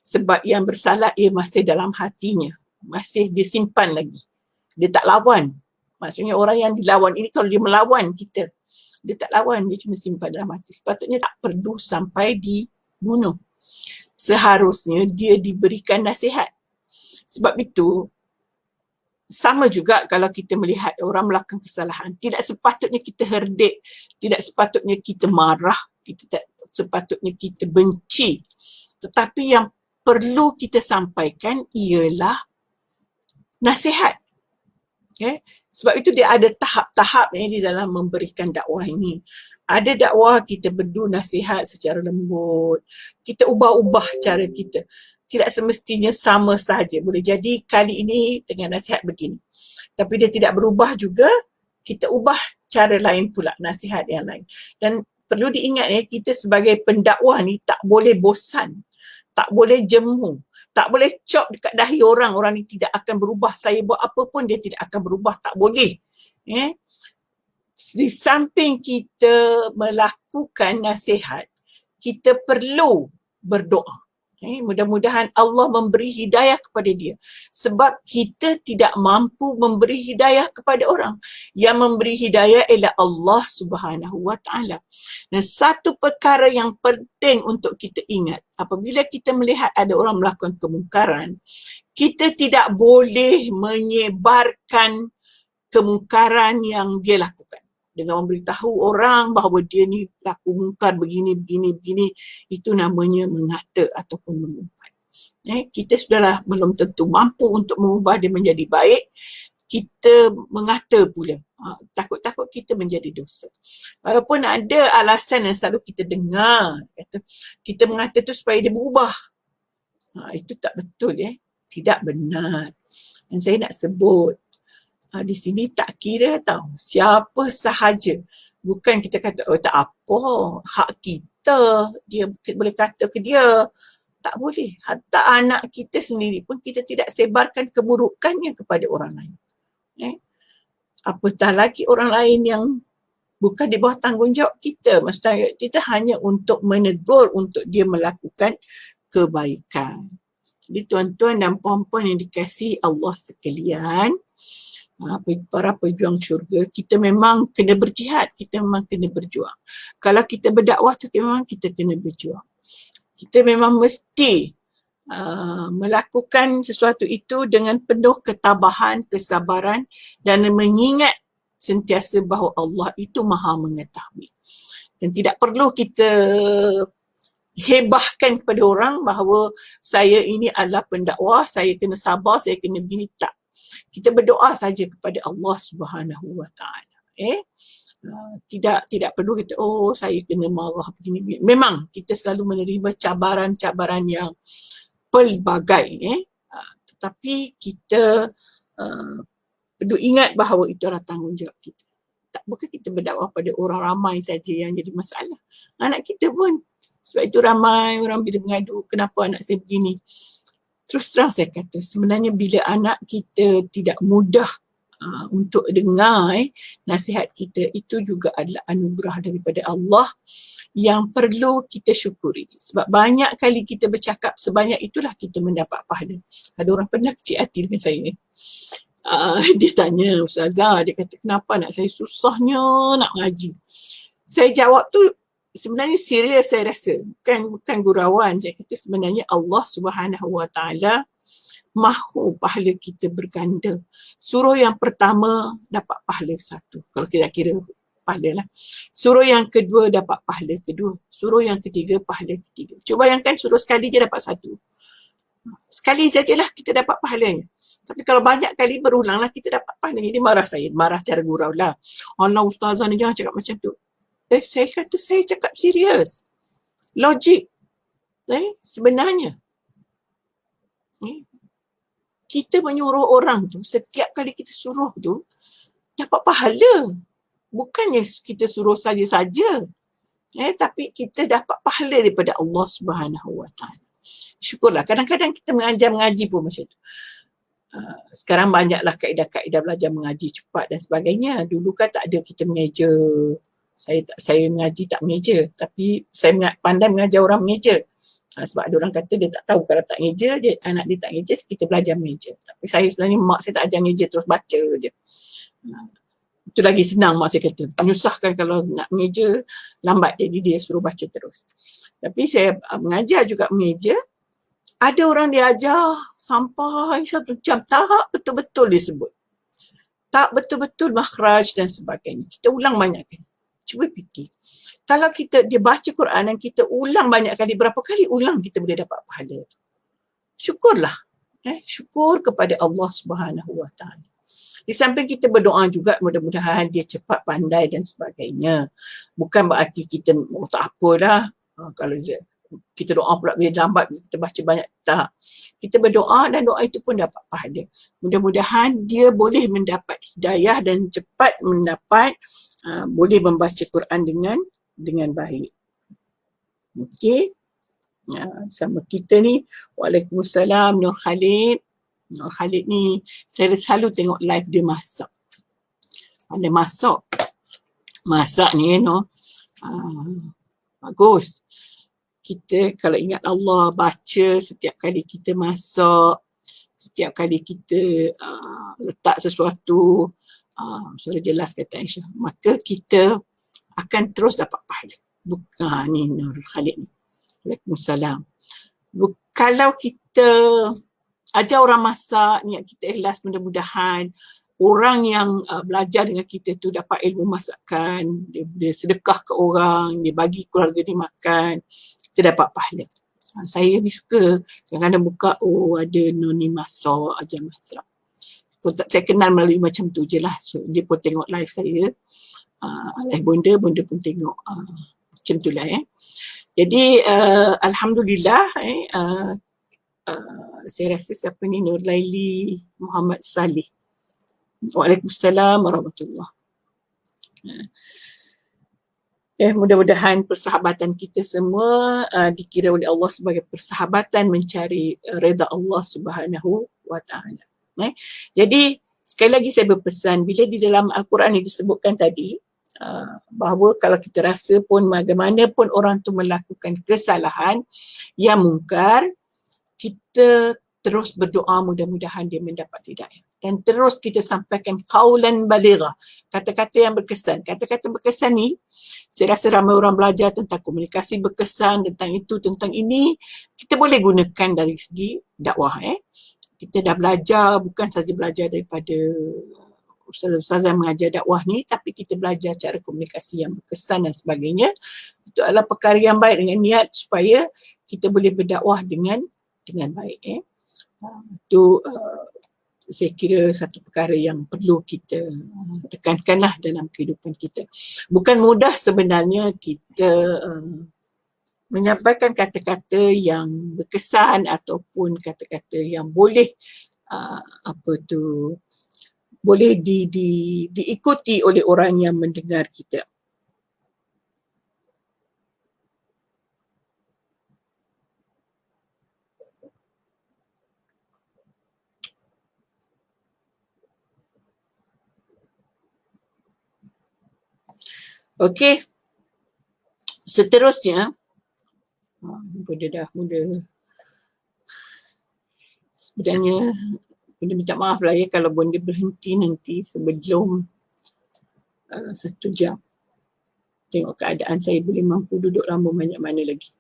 sebab yang bersalah ia masih dalam hatinya, masih disimpan lagi, dia tak lawan. Maksudnya orang yang dilawan ini, kalau dia melawan kita, dia tak lawan, dia cuma simpan dalam hati. Sepatutnya tak perlu sampai dibunuh. Seharusnya dia diberikan nasihat. Sebab itu sama juga kalau kita melihat orang melakukan kesalahan, tidak sepatutnya kita herdik, tidak sepatutnya kita marah, tidak sepatutnya kita benci. Tetapi yang perlu kita sampaikan ialah nasihat. Sebab itu dia ada tahap-tahap di dalam memberikan dakwah ini. Ada dakwah kita berdua nasihat secara lembut, kita ubah-ubah cara kita. Tidak semestinya sama sahaja. Boleh jadi kali ini dengan nasihat begini, tapi dia tidak berubah juga, kita ubah cara lain pula, nasihat yang lain. Dan perlu diingat kita sebagai pendakwah ni tak boleh bosan, tak boleh jemu, tak boleh cop dekat dahi orang ni tidak akan berubah, saya buat apa pun dia tidak akan berubah, tak boleh. Di samping kita melakukan nasihat, kita perlu berdoa. Mudah-mudahan Allah memberi hidayah kepada dia. Sebab kita tidak mampu memberi hidayah kepada orang. Yang memberi hidayah ialah Allah Subhanahu Wa Taala. Dan satu perkara yang penting untuk kita ingat, apabila kita melihat ada orang melakukan kemungkaran, kita tidak boleh menyebarkan kemungkaran yang dia lakukan dengan memberitahu orang bahawa dia ni pelaku mungkar begini, itu namanya mengata ataupun mengumpat. Kita sudahlah belum tentu mampu untuk mengubah dia menjadi baik, kita mengata pula. Takut-takut kita menjadi dosa. Walaupun ada alasan yang selalu kita dengar, kata kita mengata tu supaya dia berubah. Itu tak betul, tidak benar. Dan saya nak sebut, di sini tak kira tahu siapa sahaja. Bukan kita kata tak apa, hak kita, dia boleh kata ke dia. Tak boleh. Hatta anak kita sendiri pun kita tidak sebarkan keburukannya kepada orang lain. Apatah lagi orang lain yang bukan di bawah tanggungjawab kita. Maksudnya kita hanya untuk menegur untuk dia melakukan kebaikan. Jadi tuan-tuan dan puan-puan yang dikasihi Allah sekalian, para pejuang syurga, kita memang kena berjihad, kita memang kena berjuang. Kalau kita berdakwah tu memang kita kena berjuang. Kita memang mesti melakukan sesuatu itu dengan penuh ketabahan, kesabaran dan mengingat sentiasa bahawa Allah itu Maha mengetahui. Dan tidak perlu kita hebahkan kepada orang bahawa saya ini adalah pendakwah, saya kena sabar, saya kena begini. Tak. Kita berdoa saja kepada Allah Subhanahu Wa Taala. Tidak perlu kita saya kena marah begini. Memang kita selalu menerima cabaran-cabaran yang pelbagai. Tetapi kita perlu ingat bahawa itu adalah tanggungjawab kita. Tak bukan kita berdakwah pada orang ramai saja yang jadi masalah. Anak kita pun. Sebab itu ramai orang bila mengadu, kenapa anak saya begini. Terus terang saya kata, sebenarnya bila anak kita tidak mudah untuk dengar nasihat kita, itu juga adalah anugerah daripada Allah yang perlu kita syukuri. Sebab banyak kali kita bercakap sebanyak itulah kita mendapat pahala. Ada orang pernah kecil hati dengan saya. Dia tanya, Ustazah, dia kata, kenapa anak saya susahnya nak mengaji? Saya jawab tu, sebenarnya serius saya rasa, bukan gurauan. Saya kata sebenarnya Allah Subhanahu Wa Taala mahu pahala kita berganda. Suruh yang pertama dapat pahala 1, kalau kita kira pahala lah. Suruh yang kedua dapat pahala kedua. Suruh yang ketiga pahala ketiga. Cuba bayangkan suruh sekali je dapat 1. Sekali sajalah kita dapat pahalanya. Tapi kalau banyak kali berulanglah kita dapat pahalanya. Dia marah saya, marah cara gurau lah. Allah Ustazah ni jangan cakap macam tu. Saya kata saya cakap serius. Logik. Sebenarnya. Kita menyuruh orang tu, setiap kali kita suruh tu, dapat pahala. Bukannya kita suruh saja-saja. Tapi kita dapat pahala daripada Allah Subhanahu Wa Taala. Syukurlah. Kadang-kadang kita mengaji pun macam tu. Sekarang banyaklah kaedah-kaedah belajar mengaji cepat dan sebagainya. Dulu kan tak ada kita mengeja. Saya mengaji tak mengeja, tapi saya pandai mengajar orang mengeja. Sebab ada orang kata dia tak tahu kalau tak mengeja, anak dia tak mengeja, kita belajar mengeja. Tapi saya sebenarnya mak saya tak ajar mengeja, terus baca je. Itu lagi senang mak saya kata. Menyusahkan kalau nak mengeja, lambat jadi dia suruh baca terus. Tapi saya mengajar juga mengeja. Ada orang dia ajar sampai 1 jam, tak betul-betul dia sebut. Tak betul-betul makhraj dan sebagainya. Kita ulang banyak kali. Cuba fikir. Kalau dia baca Quran dan kita ulang banyak kali, berapa kali ulang kita boleh dapat pahala? Syukurlah. Syukur kepada Allah Subhanahu Wa Taala. Di samping kita berdoa juga, mudah-mudahan dia cepat pandai dan sebagainya. Bukan berarti kita tak apalah. Kalau kita doa pula bila lambat, kita baca banyak. Tak. Kita berdoa dan doa itu pun dapat pahala. Mudah-mudahan dia boleh mendapat hidayah dan cepat mendapat boleh membaca Quran dengan baik. Okey. Sama kita ni. Waalaikumsalam Nur Khalid. Nur Khalid ni saya selalu tengok live dia masak. Ada masak. Masak ni bagus. Kita kalau ingat Allah, baca setiap kali kita masak, setiap kali kita letak sesuatu, suara jelas kata Aisyah, maka kita akan terus dapat pahala. Bukan ni Nur Khalid ni. Waalaikumsalam. Kalau kita ajar orang masak, niat kita ikhlas, mudah-mudahan orang yang belajar dengan kita tu dapat ilmu masakan, dia sedekah ke orang, dia bagi keluarga dia makan, kita dapat pahala. Saya ni suka kadang-kadang buka, ada noni masak, ajar masak. Saya kenal melalui macam tu je lah. So, dia pun tengok live saya. Live bonda pun tengok. Macam tu lah. Jadi, Alhamdulillah, saya rasa siapa ni, Nur Laili Muhammad Salih. Waalaikumsalam warahmatullahi. Mudah-mudahan persahabatan kita semua dikira oleh Allah sebagai persahabatan mencari redha Allah Subhanahu Wa Taala. Jadi sekali lagi saya berpesan, bila di dalam Al-Quran ini disebutkan tadi bahawa kalau kita rasa pun bagaimanapun orang tu melakukan kesalahan yang mungkar, kita terus berdoa mudah-mudahan dia mendapat hidayah. Dan terus kita sampaikan qaulan balighah, kata-kata yang berkesan. Kata-kata berkesan ni, saya rasa ramai orang belajar tentang komunikasi berkesan, tentang itu, tentang ini. Kita boleh gunakan dari segi dakwah. Kita dah belajar, bukan saja belajar daripada ustazah mengajar dakwah ni, tapi kita belajar cara komunikasi yang berkesan dan sebagainya. Itu adalah perkara yang baik dengan niat supaya kita boleh berdakwah dengan baik. Itu saya kira satu perkara yang perlu kita tekankanlah dalam kehidupan kita. Bukan mudah sebenarnya kita menyampaikan kata-kata yang berkesan ataupun kata-kata yang boleh boleh diikuti oleh orang yang mendengar kita. Okey. Seterusnya, Bunda dah mula. Sebenarnya Bunda minta maaf lah ya kalau Bunda berhenti nanti sebelum 1 jam. Tengok keadaan saya boleh mampu duduk lama banyak mana lagi.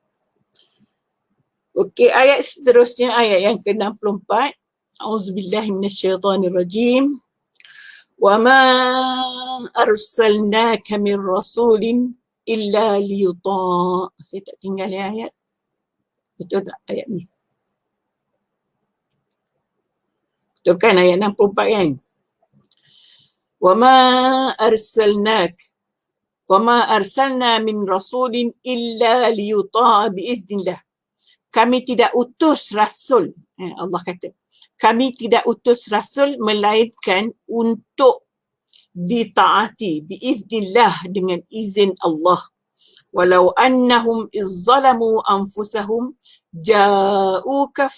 Okey, ayat seterusnya, ayat yang ke-64. A'udzubillahi minasyaitanirrajim. Wa ma arsalnaka min rasulin illa liyuta'. Saya tak tinggal ya ayat. Betul tak ayat ni? Betul kan ayat 64 kan? Wa ma arsalna min rasulin illa liyuta' biiznillah. Kami tidak utus rasul. Allah kata, kami tidak utus rasul melainkan untuk ditaati biiznillah, dengan izin Allah. Walau annahum izzalamu anfusahum ja'uka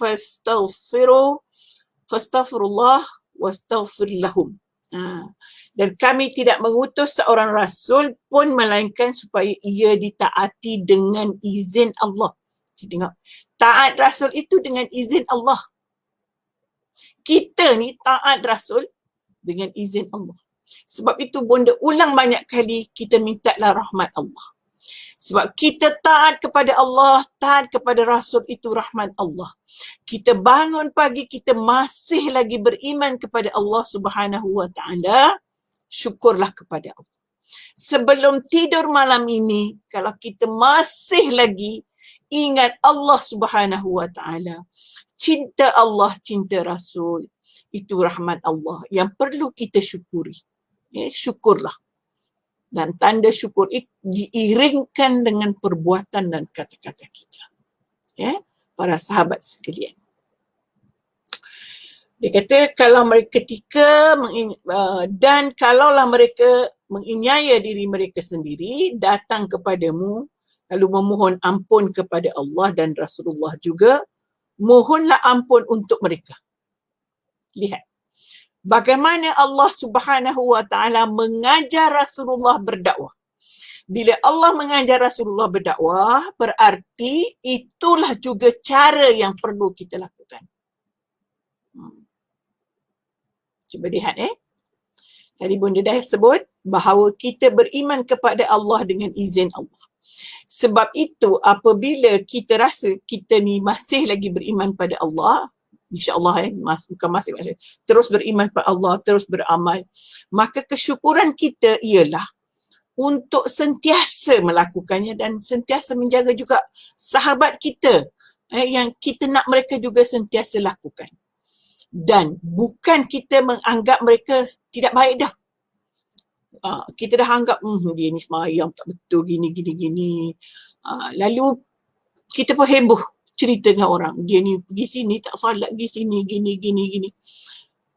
fastaghfirullah wastaghfir lahum. Dan kami tidak mengutus seorang rasul pun melainkan supaya ia ditaati dengan izin Allah. Tengok, taat rasul itu dengan izin Allah. Kita ni taat rasul dengan izin Allah. Sebab itu Bunda ulang banyak kali, kita mintalah rahmat Allah. Sebab kita taat kepada Allah, taat kepada rasul, itu rahmat Allah. Kita bangun pagi, kita masih lagi beriman kepada Allah Subhanahu wa taala, syukurlah kepada Allah. Sebelum tidur malam ini, kalau kita masih lagi ingat Allah Subhanahu wa taala, cinta Allah, cinta Rasul, itu rahmat Allah yang perlu kita syukuri. Syukurlah. Dan tanda syukur itu diiringkan dengan perbuatan dan kata-kata kita. Para sahabat sekalian. Dia kata kalau mereka dan kalaulah mereka menganiaya diri mereka sendiri, datang kepadamu lalu memohon ampun kepada Allah dan Rasulullah juga, mohonlah ampun untuk mereka. Lihat bagaimana Allah Subhanahu wa taala mengajar Rasulullah berdakwah. Bila Allah mengajar Rasulullah berdakwah, berarti itulah juga cara yang perlu kita lakukan. Cuba lihat tadi Bunda dah sebut bahawa kita beriman kepada Allah dengan izin Allah. Sebab itu apabila kita rasa kita ni masih lagi beriman pada Allah, insya-Allah bukan masih terus beriman pada Allah, terus beramal, maka kesyukuran kita ialah untuk sentiasa melakukannya dan sentiasa menjaga juga sahabat kita yang kita nak mereka juga sentiasa lakukan. Dan bukan kita menganggap mereka tidak baik dah. Kita dah anggap dia ni semayang tak betul gini. Lalu kita pun heboh cerita dengan orang, dia ni pergi sini tak solat, pergi sini gini.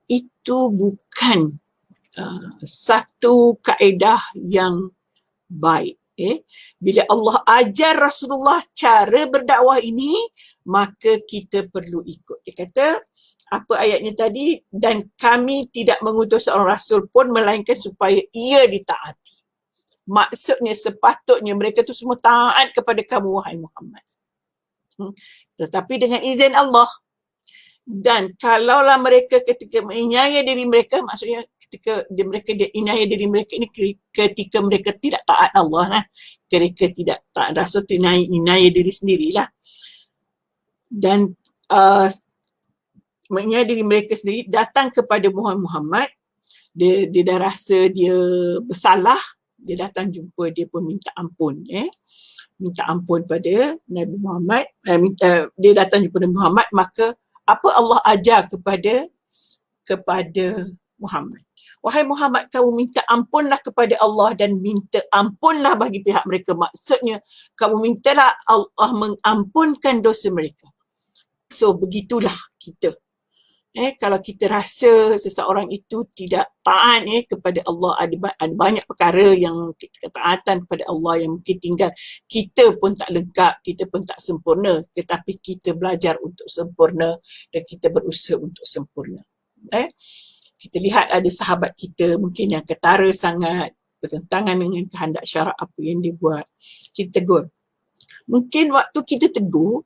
Itu bukan satu kaedah yang baik. Bila Allah ajar Rasulullah cara berdakwah ini, maka kita perlu ikut. Dia kata apa ayatnya tadi, dan kami tidak mengutus seorang rasul pun melainkan supaya ia ditaati. Maksudnya sepatutnya mereka tu semua taat kepada kamu wahai Muhammad. Tetapi dengan izin Allah. Dan kalaulah mereka ketika menganiaya diri mereka, maksudnya ketika mereka menganiaya diri mereka ini ketika mereka tidak taat Allah lah. Ketika tidak taat rasul tu menganiaya diri sendirilah. Dan menganiaya diri mereka sendiri, datang kepada Muhammad dia dah rasa dia bersalah, dia datang jumpa, dia pun minta ampun, minta ampun pada Nabi Muhammad, dia datang jumpa Nabi Muhammad, maka apa Allah ajar kepada Muhammad? Wahai Muhammad, kamu minta ampunlah kepada Allah dan minta ampunlah bagi pihak mereka. Maksudnya, kamu mintalah Allah mengampunkan dosa mereka. So, begitulah kita. Kalau kita rasa seseorang itu tidak taat kepada Allah, ada banyak perkara yang ketaatan kepada Allah yang mungkin tinggal. Kita pun tak lengkap, kita pun tak sempurna. Tetapi kita belajar untuk sempurna dan kita berusaha untuk sempurna. Kita lihat ada sahabat kita mungkin yang ketara sangat, bertentangan dengan kehendak syarak apa yang dia buat. Kita tegur. Mungkin waktu kita tegur,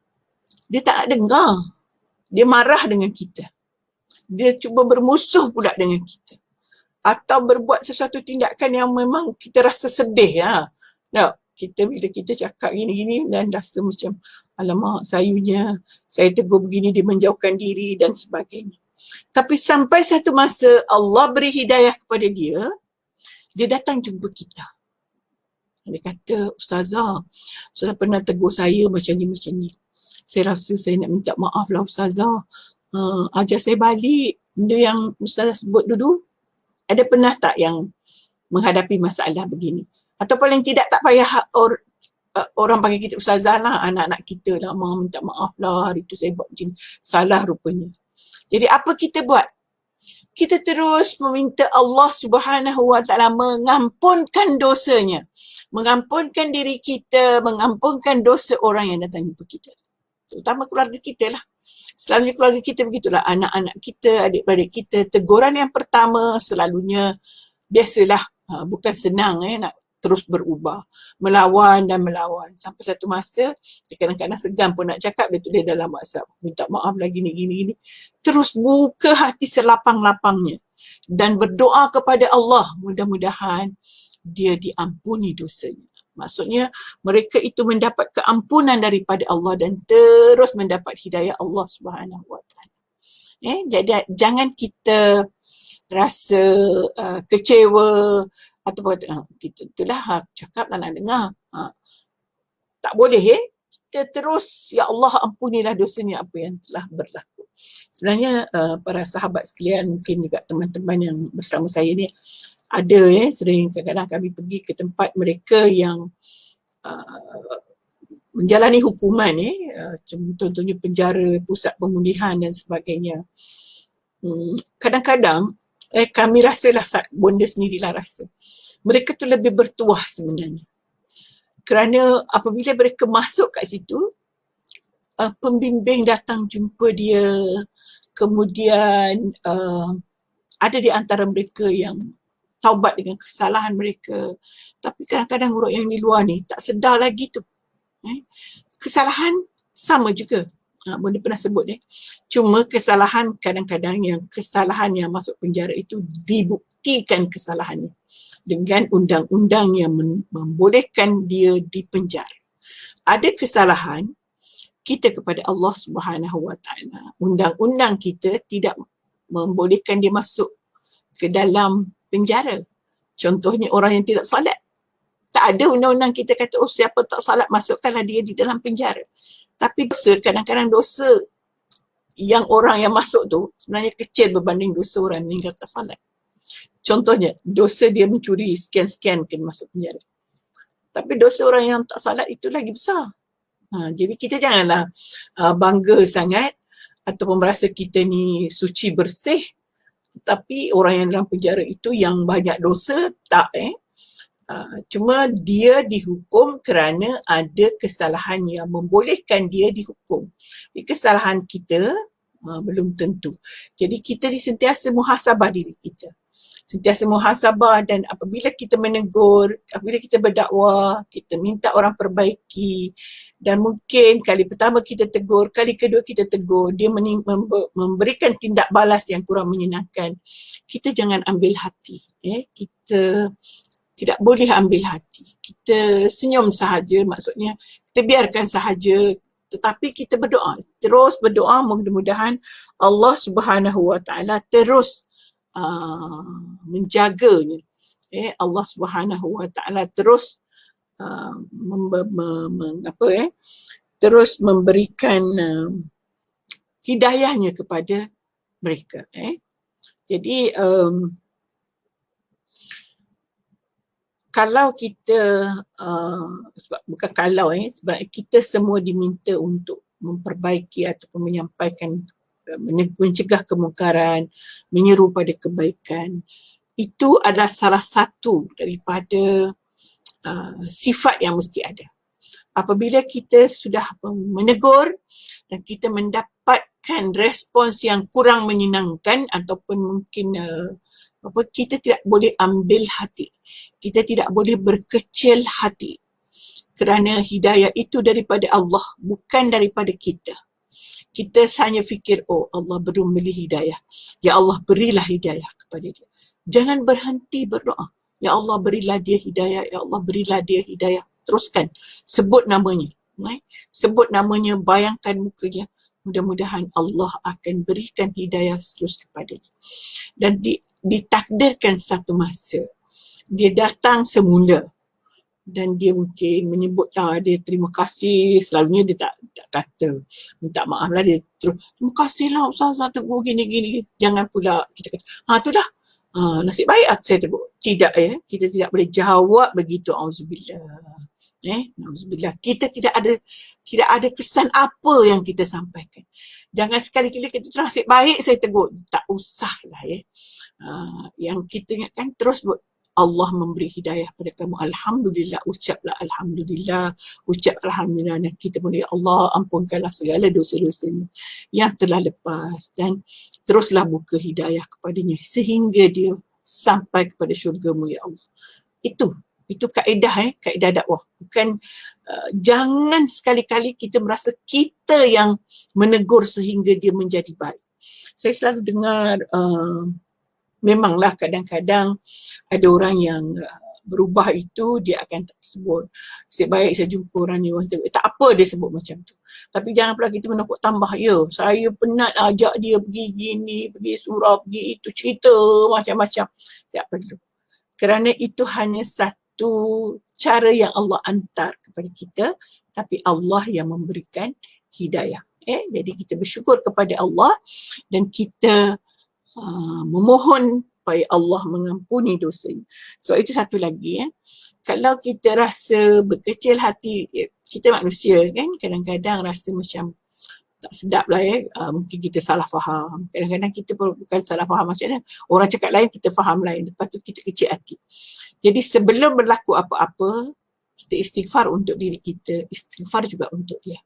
dia tak nak dengar. Dia marah dengan kita. Dia cuba bermusuh pula dengan kita. Atau berbuat sesuatu tindakan yang memang kita rasa sedih. Bila kita cakap gini-gini dan rasa macam, alamak sayunya, saya tegur begini, dia menjauhkan diri dan sebagainya. Tapi sampai satu masa Allah beri hidayah kepada dia, dia datang jumpa kita. Dia kata, Ustazah pernah tegur saya macam ni. Saya rasa saya nak minta maaf lah Ustazah. Ajar saya balik benda yang Ustazah sebut dulu. Ada pernah tak yang menghadapi masalah begini? Atau paling tidak tak payah orang panggil kita Ustazah lah, anak-anak kita lah, minta maaf lah hari tu saya buat macam salah rupanya. Jadi apa kita buat? Kita terus meminta Allah Subhanahu Wa Taala mengampunkan dosanya, mengampunkan diri kita, mengampunkan dosa orang yang datang jumpa kita. Terutama keluarga kita lah. Selalunya keluarga kita begitulah, anak-anak kita, adik-beradik kita. Teguran yang pertama selalunya biasalah, bukan senang nak terus berubah, melawan. Sampai satu masa, dia kadang-kadang segan pun nak cakap, dia tulis dalam WhatsApp, minta maaf lah gini. Terus buka hati selapang-lapangnya dan berdoa kepada Allah, mudah-mudahan dia diampuni dosanya. Maksudnya, mereka itu mendapat keampunan daripada Allah dan terus mendapat hidayah Allah Subhanahu Wa Taala. Jadi, jangan kita rasa kecewa, ataupun kita itulah cakap tak nak dengar. Tak boleh kita terus, ya Allah ampunilah dosanya apa yang telah berlaku. Sebenarnya para sahabat sekalian, mungkin juga teman-teman yang bersama saya ni ada sering kadang-kadang kami pergi ke tempat mereka yang menjalani hukuman contohnya penjara, pusat pemulihan dan sebagainya. Kadang-kadang kami rasalah, bonda sendirilah rasa, mereka tu lebih bertuah sebenarnya. Kerana apabila mereka masuk kat situ, pembimbing datang jumpa dia, kemudian ada di antara mereka yang taubat dengan kesalahan mereka. Tapi kadang-kadang orang yang di luar ni tak sedar lagi tu. Kesalahan sama juga. Bonda pernah sebut cuma kesalahan kadang-kadang yang kesalahan yang masuk penjara itu dibuktikan kesalahannya dengan undang-undang yang membolehkan dia dipenjara. Ada kesalahan kita kepada Allah Subhanahu Wa Taala, undang-undang kita tidak membolehkan dia masuk ke dalam penjara. Contohnya orang yang tidak solat. Tak ada undang-undang kita kata siapa tak solat masukkanlah dia di dalam penjara. Tapi dosa, kadang-kadang dosa yang orang yang masuk tu sebenarnya kecil berbanding dosa orang yang meninggal tak salat. Contohnya, dosa dia mencuri sekian-sekian kena masuk penjara. Tapi dosa orang yang tak salat itu lagi besar. Jadi kita janganlah bangga sangat ataupun merasa kita ni suci bersih, tetapi orang yang dalam penjara itu yang banyak dosa, tak cuma dia dihukum kerana ada kesalahan yang membolehkan dia dihukum. Kesalahan kita belum tentu. Jadi kita sentiasa muhasabah diri kita. Sentiasa muhasabah, dan apabila kita menegur, apabila kita berdakwah, kita minta orang perbaiki, dan mungkin kali pertama kita tegur, kali kedua kita tegur, dia memberikan tindak balas yang kurang menyenangkan, kita jangan ambil hati. Kita tidak boleh ambil hati. Kita senyum sahaja, maksudnya kita biarkan sahaja, tetapi kita berdoa. Terus berdoa, mudah-mudahan Allah Subhanahu Wa Taala terus menjaganya. Allah Subhanahu Wa Taala terus terus memberikan hidayahnya kepada mereka. Jadi kalau kita bukan kalau sebab kita semua diminta untuk memperbaiki ataupun menyampaikan, mencegah kemungkaran, menyeru pada kebaikan. Itu adalah salah satu daripada sifat yang mesti ada. Apabila kita sudah menegur dan kita mendapatkan respons yang kurang menyenangkan ataupun mungkin kita tidak boleh ambil hati, kita tidak boleh berkecil hati, kerana hidayah itu daripada Allah, bukan daripada kita. Kita hanya fikir, oh Allah belum beri hidayah, ya Allah berilah hidayah kepada dia. Jangan berhenti berdoa, ya Allah berilah dia hidayah, ya Allah berilah dia hidayah. Teruskan, sebut namanya, sebut namanya, bayangkan mukanya. Mudah-mudahan Allah akan berikan hidayah terus kepadanya. Dan ditakdirkan satu masa dia datang semula dan dia mungkin menyebutlah dia terima kasih. Selalunya dia tak kata minta maaf lah, dia terus terima kasihlah Ustaz tegur gini-gini. Jangan pula kita kata tu dah nasib baik saya tegur. Tidak, kita tidak boleh jawab begitu. Auzubillah. Nauzubillah. Kita tidak ada kesan apa yang kita sampaikan. Jangan sekali-kali kita terus nasib baik saya tegur. Tak usahlah yang kita ingatkan terus buat Allah memberi hidayah pada kamu. Alhamdulillah, ucaplah Alhamdulillah, ucap Alhamdulillah, dan kita pun, ya Allah ampunkanlah segala dosa-dosanya yang telah lepas, dan teruslah buka hidayah kepadanya sehingga dia sampai kepada syurgamu ya Allah. Itu kaedah kaedah dakwah. Bukan jangan sekali-kali kita merasa kita yang menegur sehingga dia menjadi baik. Saya selalu dengar memanglah kadang-kadang ada orang yang berubah itu dia akan tak sebut. Sebaik saya jumpa orang ni, tak apa dia sebut macam tu. Tapi jangan pula kita menokok tambah, ya saya penat ajak dia pergi gini, pergi surau, pergi itu, cerita macam-macam. Tak perlu. Kerana itu hanya satu cara yang Allah hantar kepada kita, tapi Allah yang memberikan hidayah. Jadi kita bersyukur kepada Allah dan kita memohon supaya Allah mengampuni dosanya. Sebab itu satu lagi, kalau kita rasa berkecil hati, kita manusia kan, kadang-kadang rasa macam tak sedap lah mungkin kita salah faham. Kadang-kadang kita bukan salah faham macam mana, orang cakap lain kita faham lain, lepas tu kita kecil hati. Jadi sebelum berlaku apa-apa, kita istighfar untuk diri kita, istighfar juga untuk dia.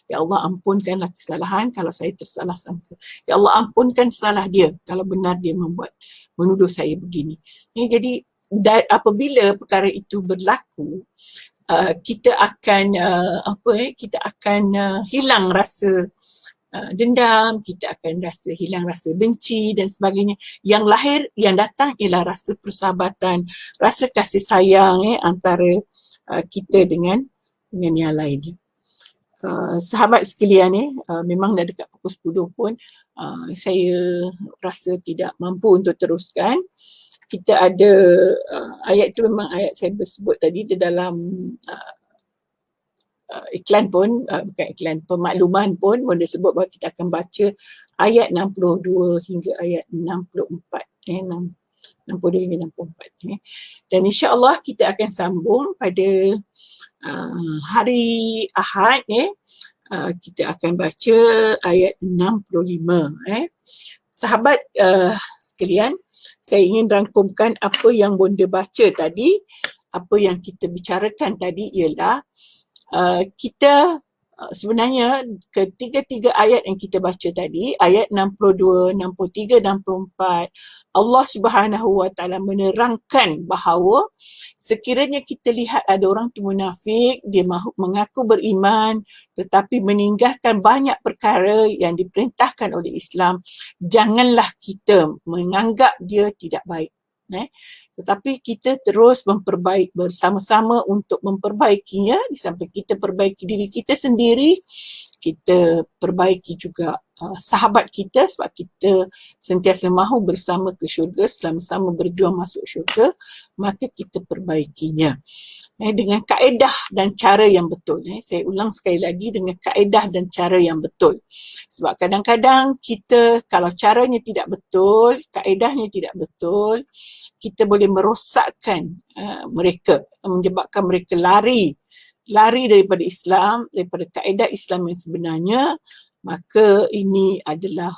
Ya Allah ampunkanlah kesalahan kalau saya tersalah sangka. Ya Allah ampunkan salah dia kalau benar dia menuduh saya begini. Jadi apabila perkara itu berlaku, kita akan kita akan hilang rasa dendam, kita akan hilang rasa benci dan sebagainya. Yang datang ialah rasa persahabatan, rasa kasih sayang antara kita dengan yang lainnya. Sahabat sekalian memang dah dekat pukul 10 pun saya rasa tidak mampu untuk teruskan. Kita ada ayat itu memang ayat saya sebut tadi di dalam iklan pun, bukan iklan, pemakluman pun dia sebut bahawa kita akan baca ayat 62 hingga ayat 64. 62 hingga 64. Dan insya-Allah kita akan sambung pada hari Ahad. Kita akan baca ayat 65. Sahabat sekalian, saya ingin rangkumkan apa yang Bonda baca tadi. Apa yang kita bicarakan tadi ialah kita sebenarnya ketiga-tiga ayat yang kita baca tadi, ayat 62, 63, 64, Allah Subhanahu Wa Taala menerangkan bahawa sekiranya kita lihat ada orang tu munafik, dia mengaku beriman tetapi meninggalkan banyak perkara yang diperintahkan oleh Islam, janganlah kita menganggap dia tidak baik. Tetapi kita terus bersama-sama untuk memperbaikinya. Di samping kita perbaiki diri kita sendiri, kita perbaiki juga sahabat kita, sebab kita sentiasa mahu bersama ke syurga, sama-sama berjuang masuk syurga, maka kita perbaikinya dengan kaedah dan cara yang betul. Saya ulang sekali lagi, dengan kaedah dan cara yang betul. Sebab kadang-kadang kita kalau caranya tidak betul, kaedahnya tidak betul, kita boleh merosakkan mereka, menyebabkan mereka lari daripada Islam, daripada kaedah Islam yang sebenarnya, maka ini adalah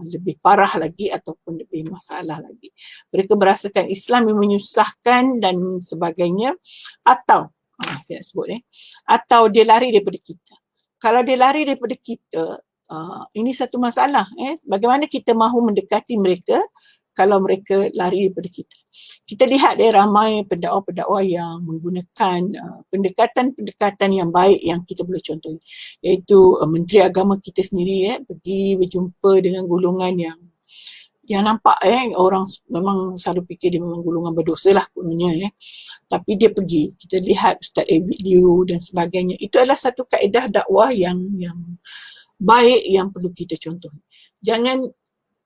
lebih parah lagi ataupun lebih masalah lagi. Mereka merasakan Islam yang menyusahkan dan sebagainya, atau saya nak sebut atau dia lari daripada kita. Kalau dia lari daripada kita, ini satu masalah. Bagaimana kita mahu mendekati mereka kalau mereka lari daripada kita. Kita lihat ramai pendakwa-pendakwa yang menggunakan pendekatan-pendekatan yang baik yang kita boleh contoh, iaitu Menteri Agama kita sendiri pergi berjumpa dengan golongan yang nampak orang memang selalu fikir dia memang golongan berdosa lah kononnya tapi dia pergi, kita lihat Ustaz video dan sebagainya. Itu adalah satu kaedah dakwah yang baik yang perlu kita contoh. Jangan,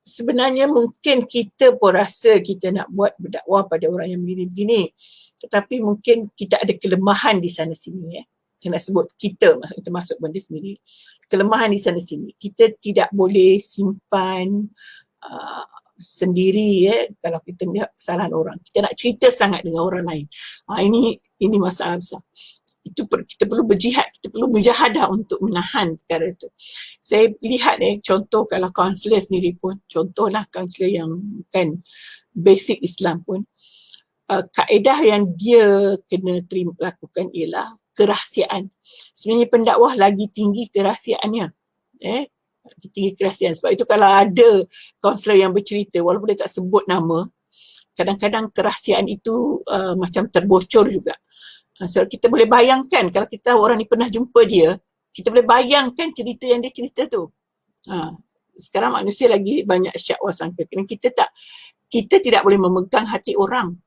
sebenarnya mungkin kita pun rasa kita nak buat berdakwah pada orang yang begini-begini, tetapi mungkin kita ada kelemahan di sana sini. Saya nak sebut kita, termasuk benda sendiri, kelemahan di sana sini. Kita tidak boleh simpan sendiri kalau kita melihat kesalahan orang. Kita nak cerita sangat dengan orang lain. Ini masalah besar. Kita perlu berjihad, kita perlu mujahadah untuk menahan perkara itu. Saya lihat contoh kalau kaunselor sendiri pun, contohlah kaunselor yang bukan basic Islam pun, kaedah yang dia kena lakukan ialah kerahsiaan. Sebenarnya pendakwah lagi tinggi kerahsiaannya. Tinggi kerahsiaan. Sebab itu kalau ada kaunselor yang bercerita, walaupun dia tak sebut nama, kadang-kadang kerahsiaan itu macam terbocor juga. So kita boleh bayangkan kalau kita orang ni pernah jumpa dia, kita boleh bayangkan cerita yang dia cerita tu. Sekarang manusia lagi banyak syakwa sangka. Kita tidak boleh memegang hati orang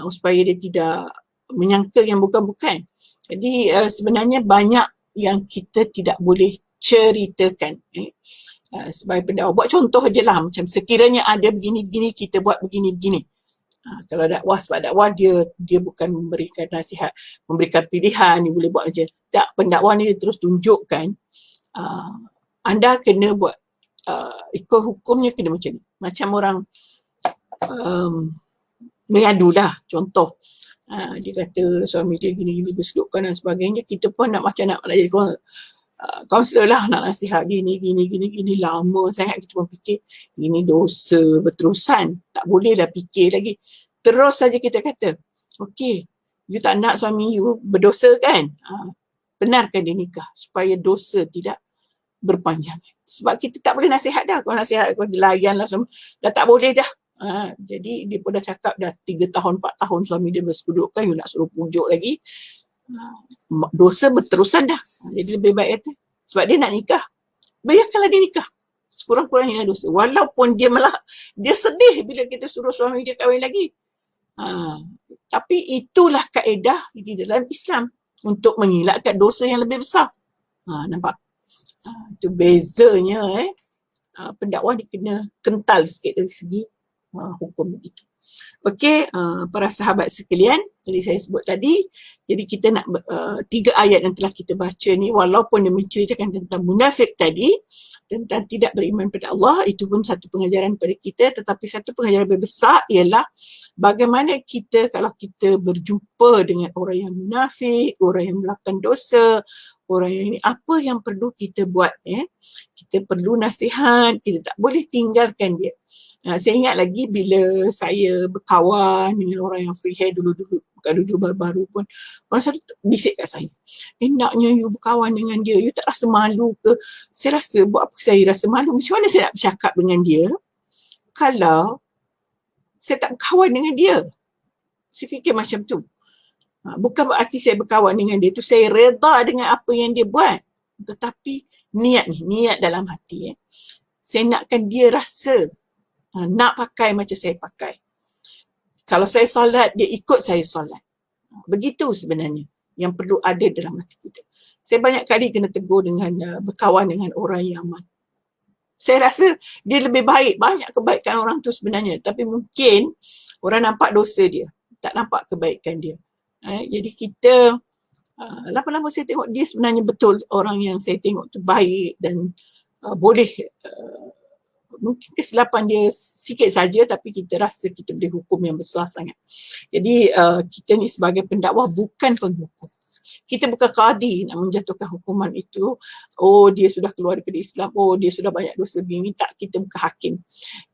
supaya dia tidak menyangka yang bukan-bukan. Jadi sebenarnya banyak yang kita tidak boleh ceritakan. Sebagai pendakwa, buat contoh je lah, macam sekiranya ada begini-begini, kita buat begini-begini. Kalau dakwah, sebab dakwah dia bukan memberikan nasihat, memberikan pilihan, dia boleh buat macam tak. Pendakwah ni dia terus tunjukkan anda kena buat ikut hukumnya, kena macam ni. Macam orang mengadu lah, contoh dia kata suami dia gini-gini bersedupkan dan sebagainya, kita pun nak jadi kaunselor lah, nak nasihat gini, lama sangat kita pun fikir ini dosa berterusan, tak boleh dah fikir lagi, terus saja kita kata okey, you tak nak suami you berdosa kan, benarkan dia nikah supaya dosa tidak berpanjangan. Sebab kita tak boleh nasihat dah, kalau nasihat kau layan lah semua, dah tak boleh dah. Jadi dia pun dah cakap dah 3 tahun 4 tahun suami dia bersekutu kan, you nak suruh pujuk lagi, dosa berterusan dah. Jadi lebih baik kata, sebab dia nak nikah, biarkanlah dia nikah, sekurang-kurangnya dosa, walaupun dia sedih bila kita suruh suami dia kahwin lagi. Tapi itulah kaedah di dalam Islam untuk mengelakkan dosa yang lebih besar. Nampak? Itu bezanya pendakwah ni kena kental sikit dari segi hukum begitu. Okey, para sahabat sekalian, jadi saya sebut tadi, jadi kita nak 3 ayat yang telah kita baca ni, walaupun dia menceritakan tentang munafik tadi, tentang tidak beriman pada Allah, itu pun satu pengajaran pada kita, tetapi satu pengajaran lebih besar ialah bagaimana kita kalau kita berjumpa dengan orang yang munafik, orang yang melakukan dosa, orang yang ini, apa yang perlu kita buat. Kita perlu nasihat, kita tak boleh tinggalkan dia. Saya ingat lagi bila saya berkawan dengan orang yang free hair dulu-dulu, bukan dulu baru-baru pun, orang selalu bisik kat saya, naknya you berkawan dengan dia, you tak rasa malu ke? Saya rasa, buat apa saya rasa malu? Macam mana saya nak bercakap dengan dia kalau saya tak berkawan dengan dia? Saya fikir macam tu. Bukan berarti saya berkawan dengan dia tu saya reda dengan apa yang dia buat, tetapi niat dalam hati. Saya nakkan dia rasa nak pakai macam saya pakai. Kalau saya solat, dia ikut saya solat. Begitu sebenarnya yang perlu ada dalam hati kita. Saya banyak kali kena tegur dengan berkawan dengan orang yang saya rasa dia lebih baik, banyak kebaikan orang tu sebenarnya, tapi mungkin orang nampak dosa dia, tak nampak kebaikan dia. Jadi kita lama-lama saya tengok dia sebenarnya betul orang yang saya tengok tu baik dan boleh mungkin kesilapan dia sikit saja, tapi kita rasa kita boleh hukum yang besar sangat. Jadi kita ni sebagai pendakwah bukan penghukum. Kita bukan qadi nak menjatuhkan hukuman itu. Oh, dia sudah keluar daripada Islam. Oh, dia sudah banyak dosa begini. Tak, kita bukan hakim.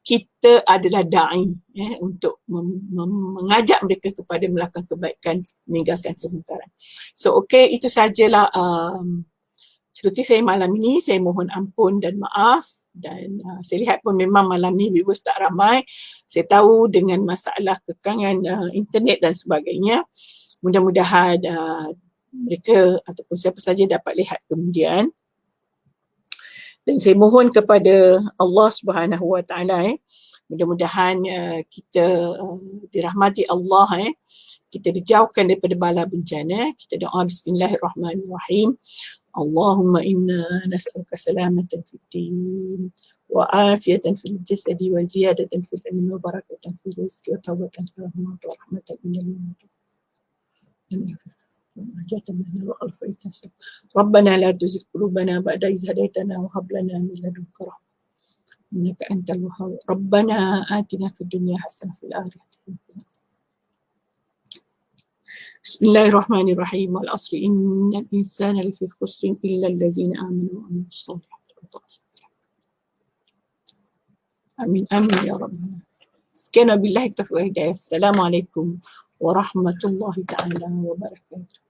Kita adalah da'i untuk mengajak mereka kepada melakukan kebaikan, meninggalkan kemungkaran. So, okay, itu sajalah ceruti saya malam ini. Saya mohon ampun dan maaf. Dan saya lihat pun memang malam ni viewers tak ramai. Saya tahu dengan masalah kekangan internet dan sebagainya. Mudah-mudahan mereka ataupun siapa saja dapat lihat kemudian. Dan saya mohon kepada Allah Subhanahu Wa Taala, mudah-mudahan kita dirahmati Allah, kita dijauhkan daripada bala bencana. Kita doa bismillahirrahmanirrahim. Allahumma inna nas'aluka salamatan fid din wa afiyatan fil jasadi wa ziyadatan fil ilmi wa barakatan fil rizqi wa tawbatan fil rahmat wa rahmatan minal alamin. ربنا لا تزغ قلوبنا بعد إذ هديتنا وهب لنا من لدنك رحمة إنك أنت الوهاب ربنا آتنا في الدنيا حسنة وفي الآخرة حسنة. بسم الله الرحمن الرحيم والعصر إن الإنسان لفي خسر إلا الذين آمنوا وعملوا الصالحات. آمين آمين يا رب. سكنا بالله التوفيق والهداية. السلام عليكم ورحمة الله تعالى وبركاته.